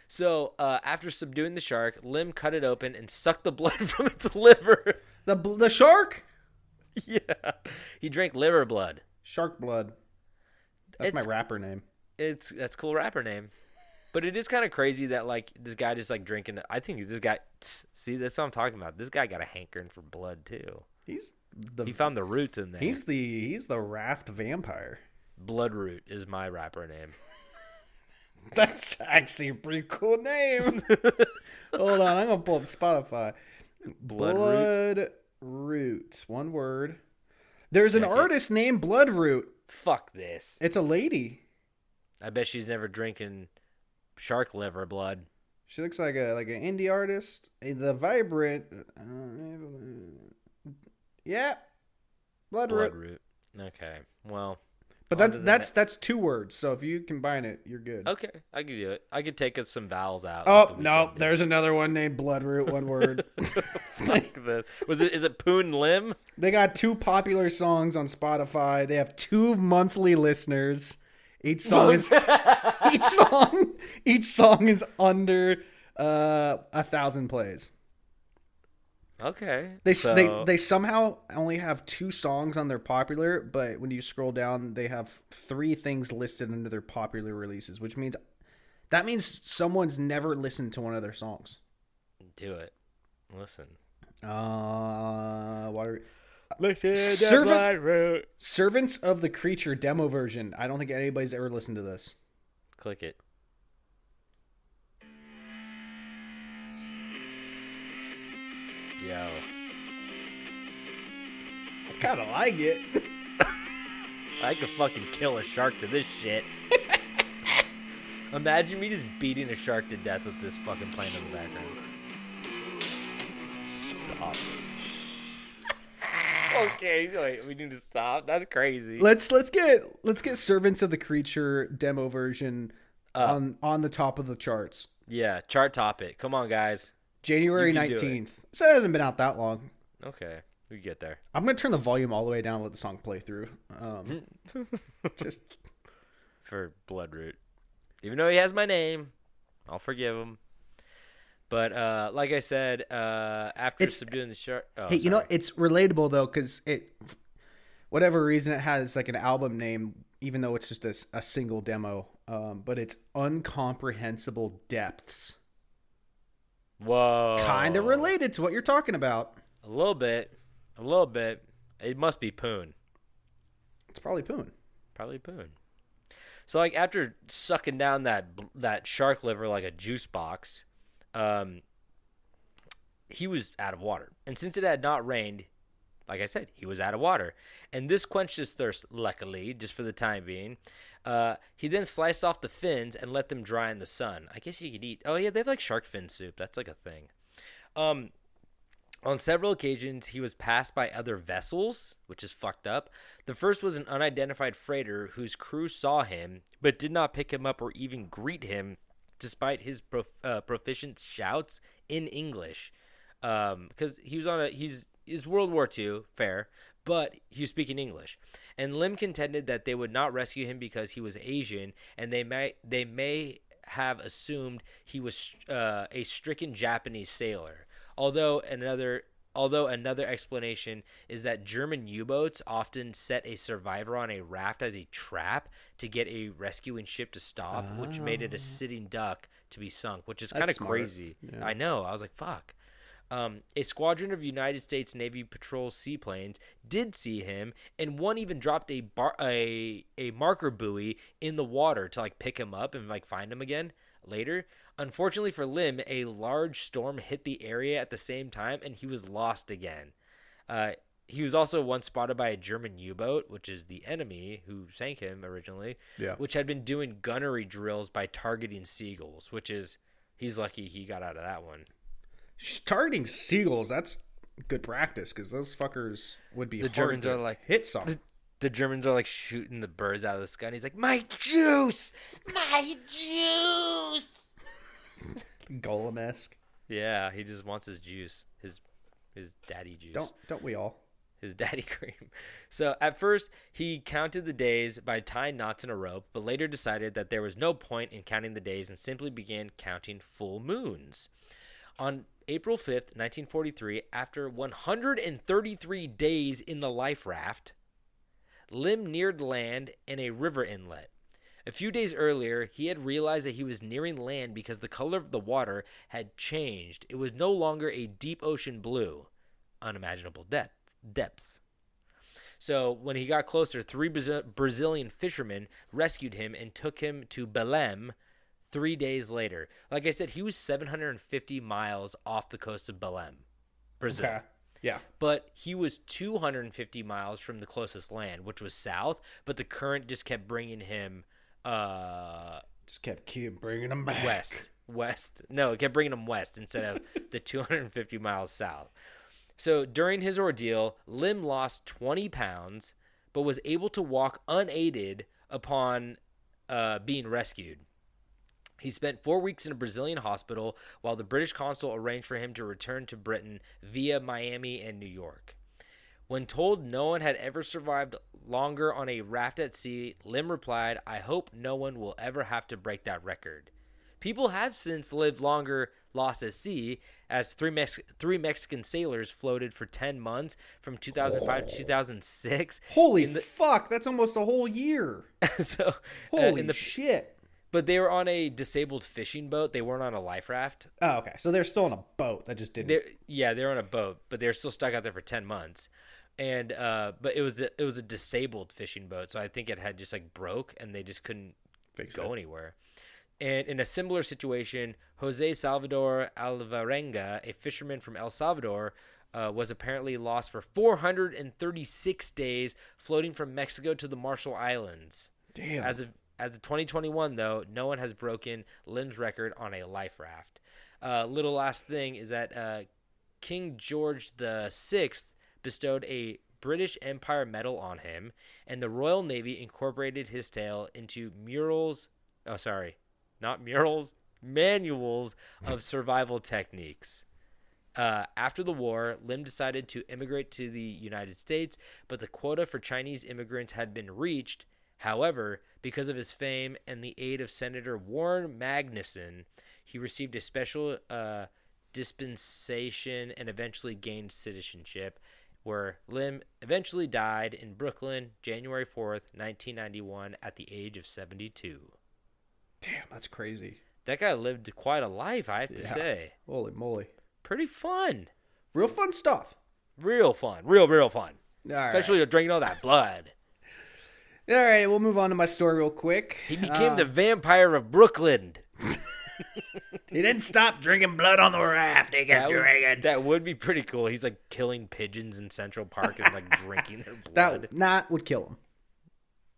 So after subduing the shark, Lim cut it open and sucked the blood from its liver. The shark? Yeah, he drank liver blood. Shark blood. That's my It's- rapper name. That's a cool rapper name. But it is kind of crazy that like this guy just like drinking. I think this guy. See, that's what I'm talking about. This guy got a hankering for blood too. He found the roots in there. He's the raft vampire. Bloodroot is my rapper name. That's actually a pretty cool name. Hold on, I'm gonna pull up Spotify. Bloodroot. One word. There's an Check it. artist named Bloodroot. Fuck this. It's a lady. I bet she's never drinking shark liver blood. She looks like an indie artist. The vibrant. Yeah. Bloodroot. Bloodroot. Okay. Well. But on to the that's two words. So if you combine it, you're good. Okay, I could do it. I could take us some vowels out. Oh no, there's another one named Bloodroot. One word. Fuck this. Is it Poon Lim? They got 2 popular songs on Spotify. They have 2 monthly listeners. Each song is each song is under 1,000 plays. Okay. They somehow only have 2 songs on their popular, but when you scroll down, they have 3 things listed under their popular releases, which means someone's never listened to one of their songs. do it. Listen. Listen, Servants of the Creature demo version. I don't think anybody's ever listened to this. Click it. Yo. I kind of like it. I could fucking kill a shark to this shit. Imagine me just beating a shark to death with this fucking playing in the background. Stop. Okay, wait, we need to stop. That's crazy. Let's get Servants of the Creature demo version on the top of the charts. Yeah, chart topic. Come on, guys. January You can do 19th. So it hasn't been out that long. Okay, we get there. I'm going to turn the volume all the way down and let the song play through. Just For Bloodroot. Even though he has my name, I'll forgive him. But like I said, after subduing the shark... Oh, hey, you know, it's relatable, though, because whatever reason, it has like an album name, even though it's just a single demo. But it's Uncomprehensible Depths. Whoa. Kind of related to what you're talking about. A little bit. It must be Poon. It's probably Poon. Probably Poon. So, like, after sucking down that shark liver like a juice box, he was out of water. And since it had not rained, like I said, he was out of water. And this quenched his thirst, luckily, just for the time being. He then sliced off the fins and let them dry in the sun. I guess you could eat... Oh, yeah, they have, like, shark fin soup. That's, like, a thing. On several occasions, he was passed by other vessels, which is fucked up. The first was an unidentified freighter whose crew saw him, but did not pick him up or even greet him, despite his proficient shouts in English. Because he was on he's World War II, fair, but he was speaking English. And Lim contended that they would not rescue him because he was Asian, and they may have assumed he was a stricken Japanese sailor. Although another explanation is that German U-boats often set a survivor on a raft as a trap to get a rescuing ship to stop, which made it a sitting duck to be sunk, which is kind of crazy. Yeah. I know. I was like, fuck. A squadron of United States Navy patrol seaplanes did see him, and one even dropped a marker buoy in the water to like pick him up and like find him again later. Unfortunately for Lim, a large storm hit the area at the same time, and he was lost again. He was also once spotted by a German U-boat, which is the enemy who sank him originally, which had been doing gunnery drills by targeting seagulls, which is, he's lucky he got out of that one. Targeting seagulls, that's good practice, because those fuckers would be the hard Germans to are like hit something. The Germans are like shooting the birds out of the sky, and he's like, my juice! My juice! Golem-esque. Yeah, he just wants his juice, his daddy juice. Don't we all? His daddy cream. So at first, he counted the days by tying knots in a rope, but later decided that there was no point in counting the days and simply began counting full moons. On April 5th, 1943, after 133 days in the life raft, Lim neared land in a river inlet. A few days earlier, he had realized that he was nearing land because the color of the water had changed. It was no longer a deep ocean blue, unimaginable depths. So when he got closer, 3 Brazilian fishermen rescued him and took him to Belém 3 days later. Like I said, he was 750 miles off the coast of Belém, Brazil. Okay. Yeah. But he was 250 miles from the closest land, which was south, but the current just kept bringing him kept bringing him back west. No, it kept bringing him west instead of the 250 miles south. So during his ordeal, Lim lost 20 pounds, but was able to walk unaided upon being rescued. He spent 4 weeks in a Brazilian hospital while the British consul arranged for him to return to Britain via Miami and New York. When told no one had ever survived longer on a raft at sea, Lim replied, "I hope no one will ever have to break that record." People have since lived longer lost at sea, as three Mexican sailors floated for 10 months from 2005 to 2006. Holy fuck, that's almost a whole year. So, holy shit. But they were on a disabled fishing boat. They weren't on a life raft. Oh, okay. So they're still on a boat. That just didn't. They're on a boat, but they're still stuck out there for 10 months. And but it was a disabled fishing boat, so I think it had just like broke, and they just couldn't go anywhere. And in a similar situation, Jose Salvador Alvarenga, a fisherman from El Salvador, was apparently lost for 436 days, floating from Mexico to the Marshall Islands. Damn. As of 2021, though, no one has broken Lim's record on a life raft. Little last thing is that King George VI bestowed a British Empire medal on him, and the Royal Navy incorporated his tale into manuals of survival techniques. After the war, Lim decided to immigrate to the United States, but the quota for Chinese immigrants had been reached. However, because of his fame and the aid of Senator Warren Magnuson, he received a special dispensation and eventually gained citizenship, where Lim eventually died in Brooklyn, January 4th, 1991, at the age of 72. Damn, that's crazy. That guy lived quite a life, I have to say. Holy moly. Pretty fun. Real fun stuff. Real fun. Real fun. All right. Especially drinking all that blood. All right, we'll move on to my story real quick. He became the vampire of Brooklyn. He didn't stop drinking blood on the raft. He kept drinking. That would be pretty cool. He's like killing pigeons in Central Park and like drinking their blood. That would kill him.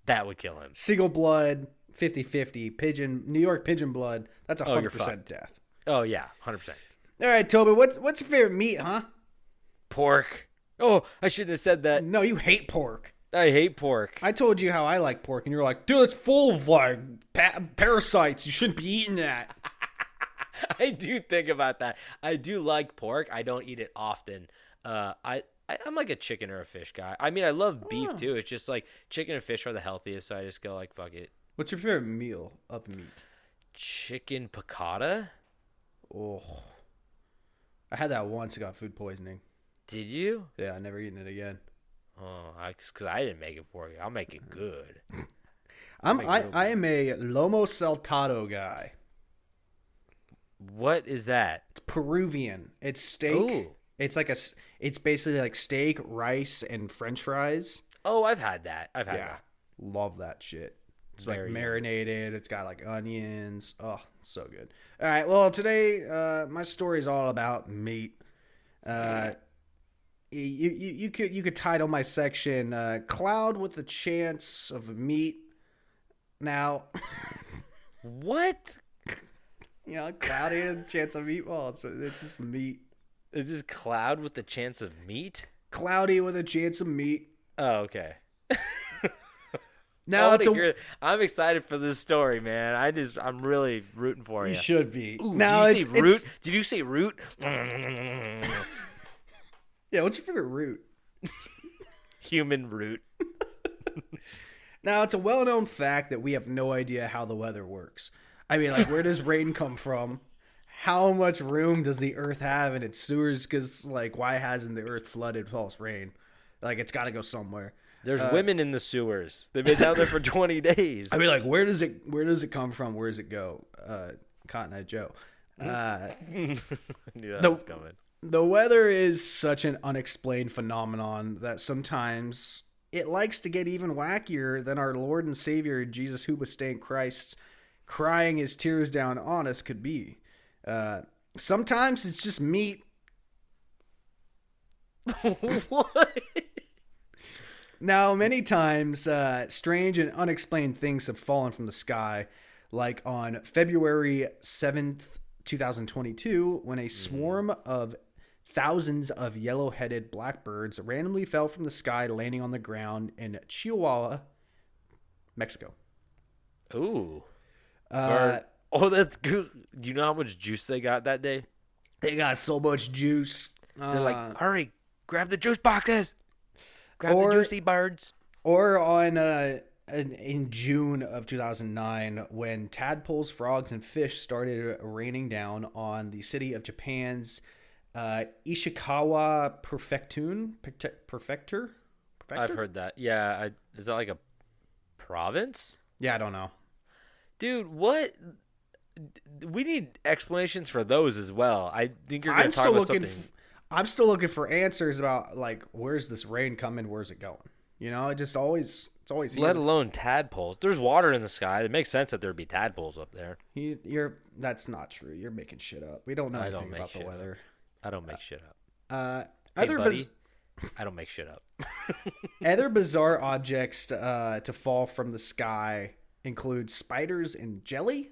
That would kill him. Seagull blood, 50-50. Pigeon, New York pigeon blood. That's 100% death. Oh, yeah, 100%. All right, Toby, what's your favorite meat, huh? Pork. Oh, I shouldn't have said that. No, you hate pork. I hate pork. I told you how I like pork, and you're like, dude, it's full of like parasites. You shouldn't be eating that. I do think about that. I do like pork. I don't eat it often. I'm like a chicken or a fish guy. I mean, I love beef too. It's just like chicken and fish are the healthiest, so I just go like, fuck it. What's your favorite meal of meat? Chicken piccata? Oh, I had that once. I got food poisoning. Did you? Yeah, I never eaten it again. Oh, because I didn't make it for you. I'll make it good. I am a lomo saltado guy. What is that? It's Peruvian. It's steak. Ooh. It's it's basically like steak, rice, and French fries. Oh, I've had that. Yeah, love that shit. It's Very like marinated. It's got like onions. Oh, it's so good. All right. Well, today my story is all about meat. You could title my section "Cloud with a Chance of Meat." Now, what? You know, cloudy and chance of meatballs. It's just meat. Is this cloud with the chance of meat? Cloudy with a chance of meat. Oh, okay. Now I'm excited for this story, man. I'm really rooting for you. You should be. Ooh, now did you say root? Did you say root? Yeah, what's your favorite root? Human root. Now, it's a well-known fact that we have no idea how the weather works. I mean, like, where does rain come from? How much room does the earth have in its sewers? Because, like, why hasn't the earth flooded with all this rain? Like, it's got to go somewhere. There's women in the sewers. They've been down there for 20 days. I mean, like, where does it come from? Where does it go? Cotton Eye Joe. I knew that was coming. The weather is such an unexplained phenomenon that sometimes it likes to get even wackier than our Lord and Savior, Jesus who withstand Christ, crying his tears down on us could be. Sometimes it's just meat. What? Now, many times, strange and unexplained things have fallen from the sky, like on February 7th, 2022, when a swarm of thousands of yellow-headed blackbirds randomly fell from the sky, landing on the ground in Chihuahua, Mexico. Ooh. That's good. Do you know how much juice they got that day? They got so much juice. They're like, hurry, grab the juice boxes. Grab the juicy birds. Or in June of 2009, when tadpoles, frogs, and fish started raining down on the city of Japan's Ishikawa prefecture. I've heard that. Yeah, is that like a province? Yeah, I don't know. Dude, what? We need explanations for those as well. I think you're going to talk about something. I'm still looking for answers about, like, where's this rain coming? Where's it going? You know, it's always here. Let alone tadpoles. There's water in the sky. It makes sense that there'd be tadpoles up there. That's not true. You're making shit up. We don't know anything about the weather. I don't make shit up. I don't make shit up. Other bizarre objects to fall from the sky include spiders and jelly.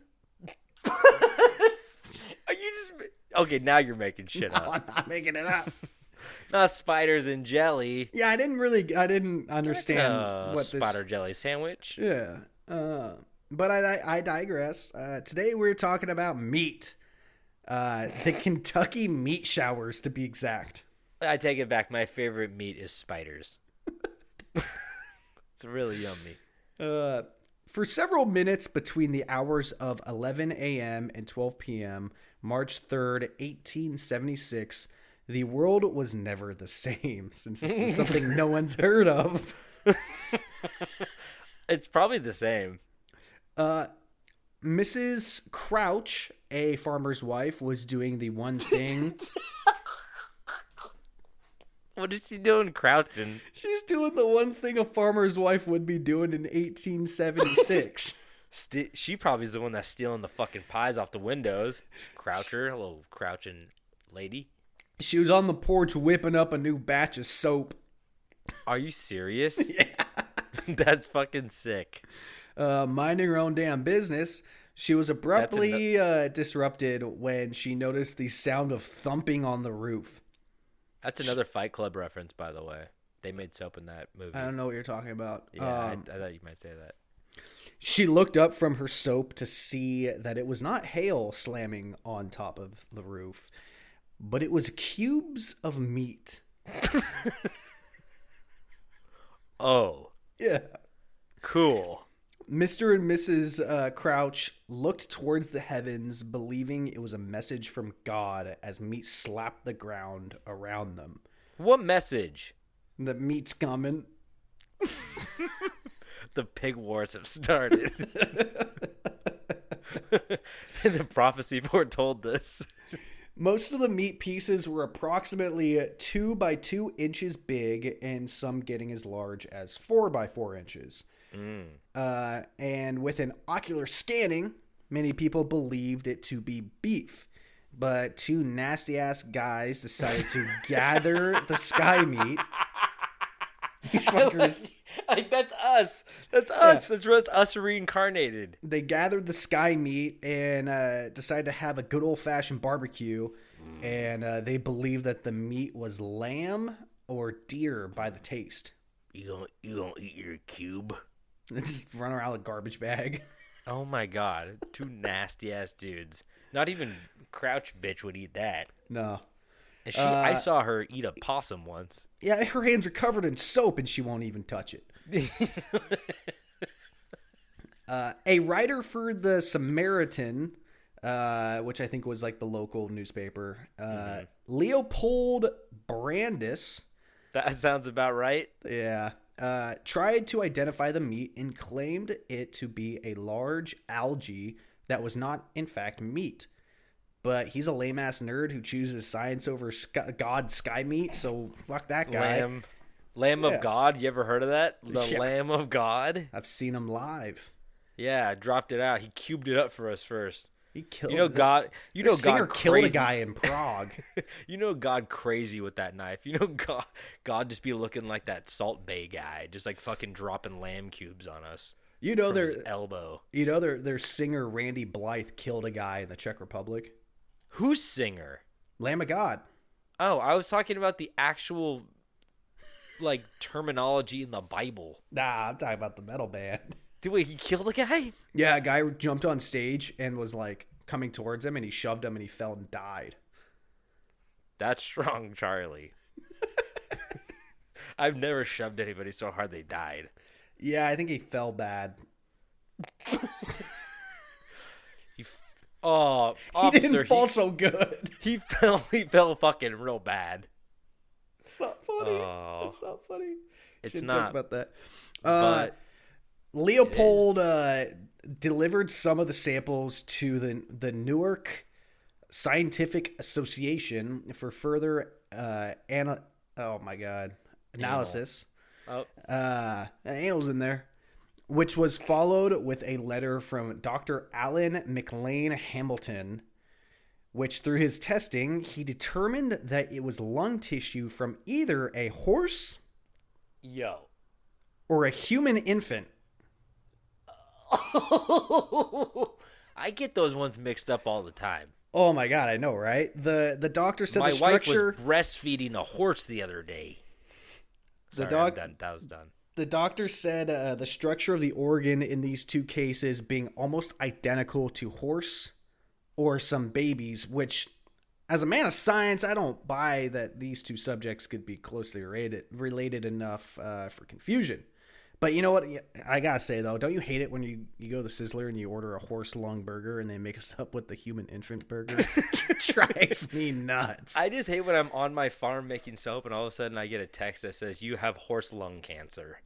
Are you just okay? Now you're making shit up. I'm not making it up. Not spiders and jelly. Yeah, I didn't understand what this spider jelly sandwich. Yeah, but I digress. Today we're talking about meat. The Kentucky meat showers, to be exact. I take it back. My favorite meat is spiders. It's really yummy. For several minutes between the hours of 11 a.m. and 12 p.m., March 3rd, 1876, the world was never the same, since this is something no one's heard of. It's probably the same. Mrs. Crouch, a farmer's wife, was doing the one thing... What is she doing crouching? She's doing the one thing a farmer's wife would be doing in 1876. She probably is the one that's stealing the fucking pies off the windows. Croucher, a little crouching lady. She was on the porch whipping up a new batch of soap. Are you serious? Yeah. That's fucking sick. Minding her own damn business, she was abruptly disrupted when she noticed the sound of thumping on the roof. That's another Fight Club reference, by the way. They made soap in that movie. I don't know what you're talking about. Yeah, I thought you might say that. She looked up from her soap to see that it was not hail slamming on top of the roof, but it was cubes of meat. Oh. Yeah. Cool. Mr. and Mrs. Crouch looked towards the heavens, believing it was a message from God as meat slapped the ground around them. What message? The meat's coming. The pig wars have started. The prophecy foretold this. Most of the meat pieces were approximately 2 by 2 inches big, and some getting as large as 4 by 4 inches. And with an ocular scanning, many people believed it to be beef. But two nasty-ass guys decided to gather the sky meat. These fuckers... Like, that's us. That's us. Yeah. That's us reincarnated. They gathered the sky meat and decided to have a good old-fashioned barbecue. And they believed that the meat was lamb or deer by the taste. You gonna eat your cube? They just run around with a garbage bag. Oh my god. Two nasty-ass dudes. Not even Crouch bitch would eat that. No. And I saw her eat a possum once. Yeah, her hands are covered in soap and she won't even touch it. A writer for the Samaritan, which I think was like the local newspaper, Leopold Brandis. That sounds about right. Yeah. Tried to identify the meat and claimed it to be a large algae that was not, in fact, meat. But he's a lame-ass nerd who chooses science over God's sky meat, so fuck that guy. Lamb of God, you ever heard of that? The Lamb of God? I've seen him live. Yeah, dropped it out. He cubed it up for us first. He killed God singer God killed crazy. a guy in Prague. You know God crazy with that knife. You know God just be looking like that Salt Bay guy, just like fucking dropping lamb cubes on us. You know his elbow. You know their singer Randy Blythe killed a guy in the Czech Republic. Who's singer? Lamb of God. Oh, I was talking about the actual like terminology in the Bible. Nah, I'm talking about the metal band. Wait, he killed a guy? Yeah, a guy jumped on stage and was like coming towards him, and he shoved him, and he fell and died. That's strong, Charlie. I've never shoved anybody so hard they died. Yeah, I think he fell bad. He didn't fall so good. He fell fucking real bad. It's not funny. It's not funny. It's not. Talk about that. But Leopold delivered some of the samples to the Newark Scientific Association for further analysis. Anal's in there. Which was followed with a letter from Dr. Alan McLean Hamilton, which through his testing, he determined that it was lung tissue from either a horse or a human infant. I get those ones mixed up all the time. Oh my God, I know, right? The doctor said the structure... My wife was breastfeeding a horse the other day. Sorry, I'm done. That was done. The doctor said the structure of the organ in these two cases being almost identical to horse or some babies, which, as a man of science, I don't buy that these two subjects could be closely related enough for confusion. But you know what? I gotta say, though, don't you hate it when you go to the Sizzler and you order a horse lung burger and they make us up with the human infant burger? It drives me nuts. I just hate when I'm on my farm making soap and all of a sudden I get a text that says, you have horse lung cancer.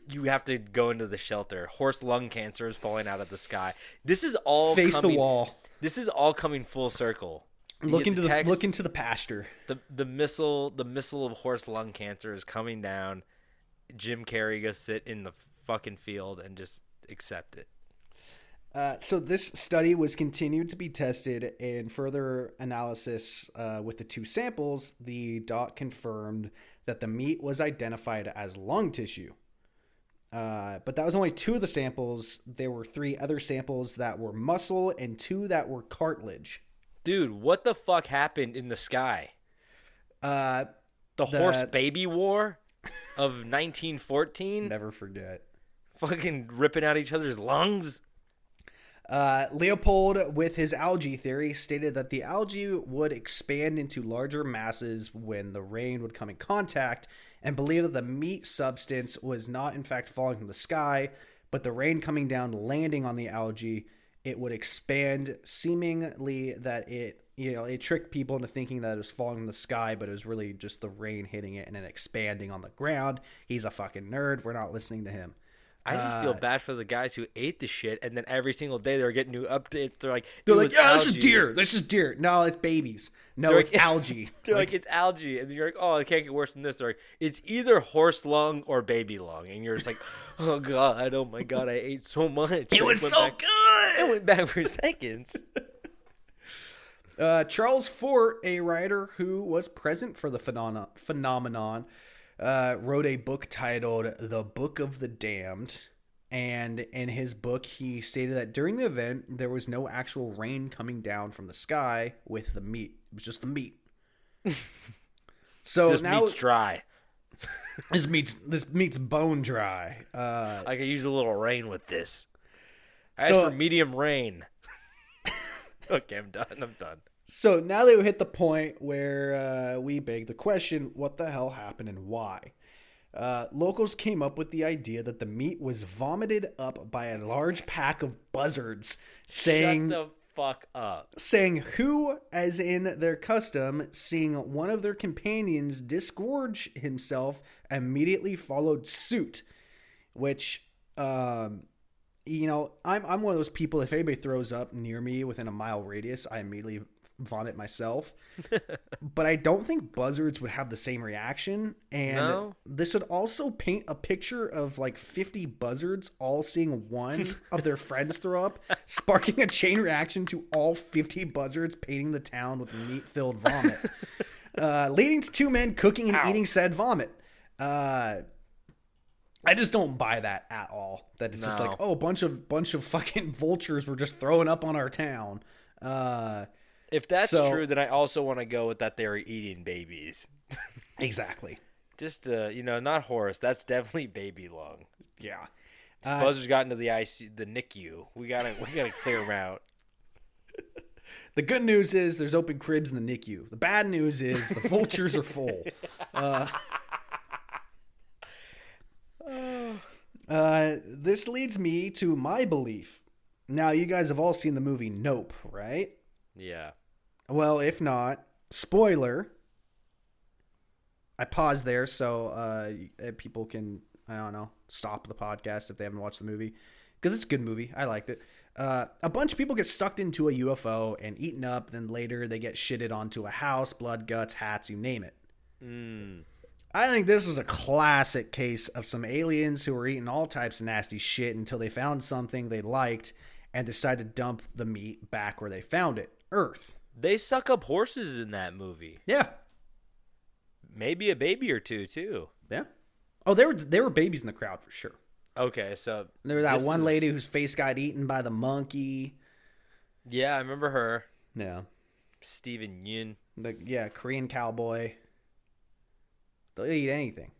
You have to go into the shelter. Horse lung cancer is falling out of the sky. This is all the wall. This is all coming full circle. Look into the pasture. The missile of horse lung cancer is coming down. Jim Carrey go sit in the fucking field and just accept it. So this study was continued to be tested, and further analysis with the two samples, the doc confirmed that the meat was identified as lung tissue. But that was only 2 of the samples. There were 3 other samples that were muscle and 2 that were cartilage. Dude, what the fuck happened in the sky? The horse baby war of 1914. Never forget. Fucking ripping out each other's lungs. Leopold, with his algae theory, stated that the algae would expand into larger masses when the rain would come in contact, and believed that the meat substance was not in fact falling from the sky, but the rain coming down, landing on the algae, it would expand, seemingly that it tricked people into thinking that it was falling from the sky, but it was really just the rain hitting it and then expanding on the ground. He's a fucking nerd. We're not listening to him. I just feel bad for the guys who ate the shit, and then every single day they're getting new updates. They're like, yeah, this is deer. This is deer. No, it's babies. No, They're it's like, algae. They're like, it's algae. And you're like, oh, it can't get worse than this. They're like, it's either horse lung or baby lung. And you're just like, oh, God, oh, my God, I ate so much. It was so good. It went back for seconds. Charles Fort, a writer who was present for the phenomenon, wrote a book titled The Book of the Damned. And in his book, he stated that during the event, there was no actual rain coming down from the sky with the meat. It was just the meat. So this now meat's dry. this meat's bone dry. I could use a little rain with this. I So- asked for medium rain. Okay, I'm done. So now they hit the point where we beg the question, what the hell happened and why? Locals came up with the idea that the meat was vomited up by a large pack of buzzards, saying Shut the fuck up. who, as in their custom, seeing one of their companions disgorge himself, immediately followed suit. Which, I'm one of those people, if anybody throws up near me within a mile radius, I immediately vomit myself. But I don't think buzzards would have the same reaction. And this would also paint a picture of like 50 buzzards all seeing one of their friends throw up, sparking a chain reaction to all 50 buzzards painting the town with meat-filled vomit, leading to two men cooking and eating said vomit. I just don't buy that at all. That it's just like, oh, a bunch of fucking vultures were just throwing up on our town. If that's true, then I also want to go with that they were eating babies. Exactly. Just, not horse. That's definitely baby lung. Yeah. Buzzards got into the NICU. We gotta clear them out. The good news is there's open cribs in the NICU. The bad news is the vultures are full. This leads me to my belief. Now, you guys have all seen the movie Nope, right? Yeah. Well, if not, spoiler. I paused there so people can, I don't know, stop the podcast if they haven't watched the movie. Because it's a good movie. I liked it. A bunch of people get sucked into a UFO and eaten up. Then later they get shitted onto a house, blood, guts, hats, you name it. I think this was a classic case of some aliens who were eating all types of nasty shit until they found something they liked and decided to dump the meat back where they found it, Earth. They suck up horses in that movie. Yeah. Maybe a baby or two, too. Yeah. Oh, there were babies in the crowd for sure. Okay, so... There was that one lady whose face got eaten by the monkey. Yeah, I remember her. Yeah. Steven Yeun. Korean cowboy. They'll eat anything.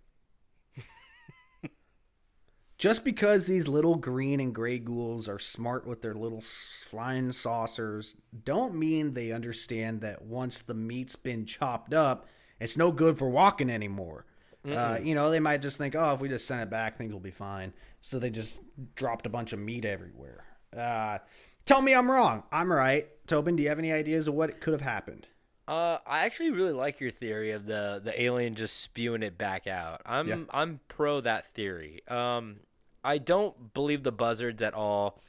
Just because these little green and gray ghouls are smart with their little flying saucers, don't mean they understand that once the meat's been chopped up, it's no good for walking anymore. They might just think, oh, if we just send it back, things will be fine. So they just dropped a bunch of meat everywhere. Tell me I'm wrong. I'm right. Tobin, do you have any ideas of what could have happened? I actually really like your theory of the alien just spewing it back out. I'm pro that theory. I don't believe the buzzards at all.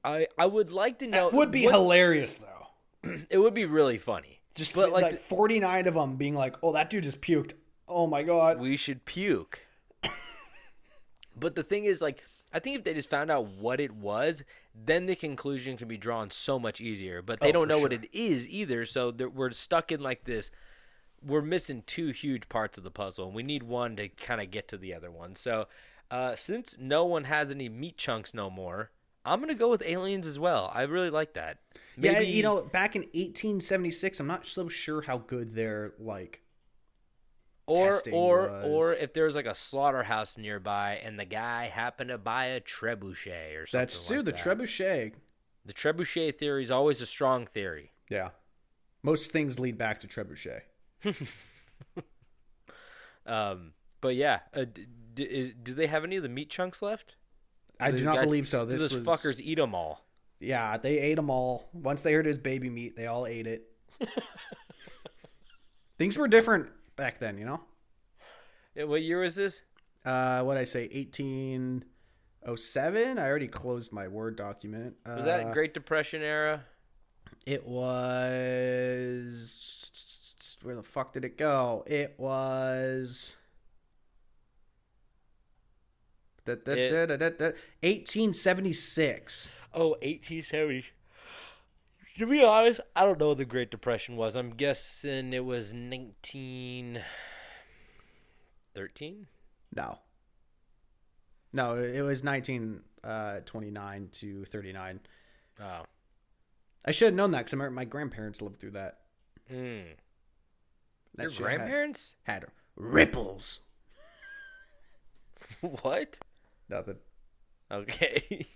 I would like to know. It would be hilarious though. It would be really funny. Just but like 49 of them being like, "Oh, that dude just puked. Oh my god, we should puke." But the thing is, like, I think if they just found out what it was, then the conclusion can be drawn so much easier. But they don't know what it is either, so we're stuck in like this. We're missing two huge parts of the puzzle, and we need one to kind of get to the other one. So, since no one has any meat chunks no more, I'm gonna go with aliens as well. I really like that. Yeah, Maybe- back in 1876, I'm not so sure how good their like or testing or was. if there's like a slaughterhouse nearby and the guy happened to buy a trebuchet or something. That's true. like The that. trebuchet. The trebuchet theory is always a strong theory. Yeah, most things lead back to trebuchet. But yeah, do they have any of the meat chunks left? I do not believe so. Do This those was fuckers eat them all? Yeah, they ate them all. Once they heard it was baby meat, they all ate it. Things were different back then, you know. Yeah, what year was this? What I say, 1807. I already closed my Word document. Was that Great Depression era? It was. Where the fuck did it go? It was. 1876. Oh, 1870s. To be honest, I don't know what the Great Depression was. I'm guessing it was 1913. No, it was 1929 to 39. Oh. I should have known that because my grandparents lived through that. Your That shit grandparents? had ripples. What? Nothing. Okay.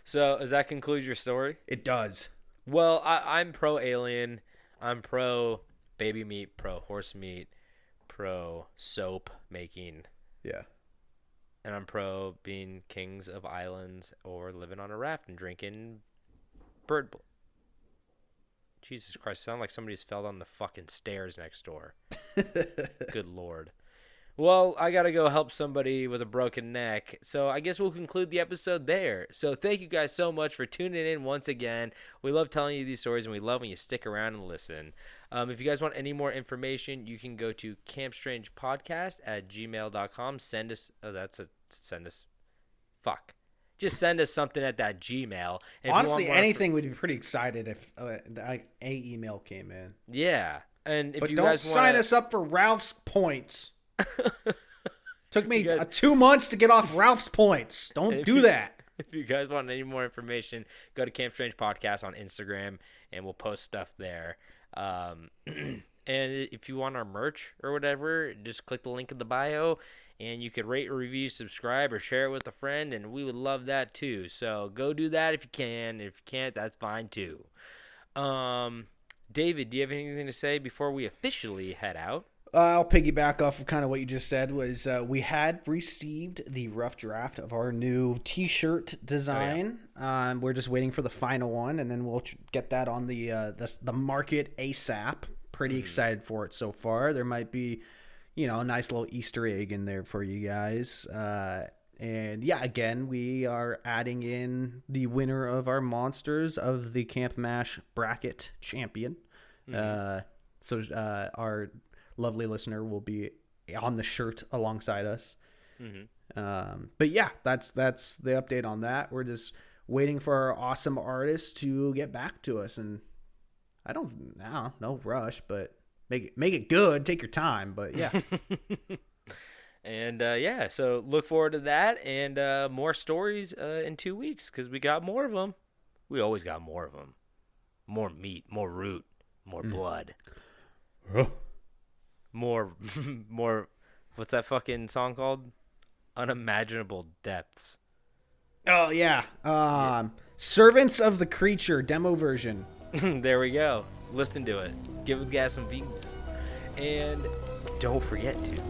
So, does that conclude your story? It does. Well, I'm pro alien. I'm pro baby meat, pro horse meat, pro soap making, Yeah. and I'm pro being kings of islands or living on a raft and drinking bird blood. Jesus Christ, sound like somebody's fell down the fucking stairs next door. Good Lord. Well, I got to go help somebody with a broken neck. So I guess we'll conclude the episode there. So thank you guys so much for tuning in once again. We love telling you these stories, and we love when you stick around and listen. If you guys want any more information, you can go to campstrangepodcast@gmail.com. Send us. Oh, send us. Fuck. Just send us something at that Gmail. And if you Honestly, want more anything would be pretty excited if a email came in. Yeah. And if But you don't guys sign wanna... us up for Ralph's points. Took me You guys- 2 months to get off Ralph's points. Don't If do you- that. If you guys want any more information, go to Camp Strange Podcast on Instagram, and we'll post stuff there. And if you want our merch or whatever, just click the link in the bio, and you could rate, review, subscribe, or share it with a friend, and we would love that too. So go do that if you can. If you can't, that's fine too. David, do you have anything to say before we officially head out? I'll piggyback off of kind of what you just said. Was we had received the rough draft of our new T-shirt design. We're just waiting for the final one, and then we'll get that on the market ASAP. Pretty excited for it so far. There might be, a nice little Easter egg in there for you guys. And yeah, again, we are adding in the winner of our Monsters of the Camp Mash bracket champion. So our lovely listener will be on the shirt alongside us. But yeah, that's the update on that. We're just waiting for our awesome artists to get back to us, and I don't know, no rush, but make it good. Take your time, but yeah. And yeah, so look forward to that and more stories in 2 weeks because we got more of them. We always got more of them. More meat, more root, more blood. More, what's that fucking song called? Unimaginable Depths. Oh yeah. Servants of the Creature demo version. There we go. Listen to it. Give the guys some views. And don't forget to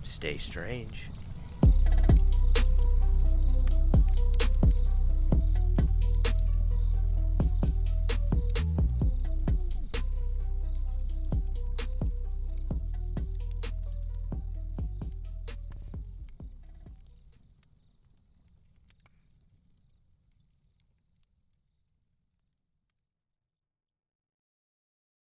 stay strange.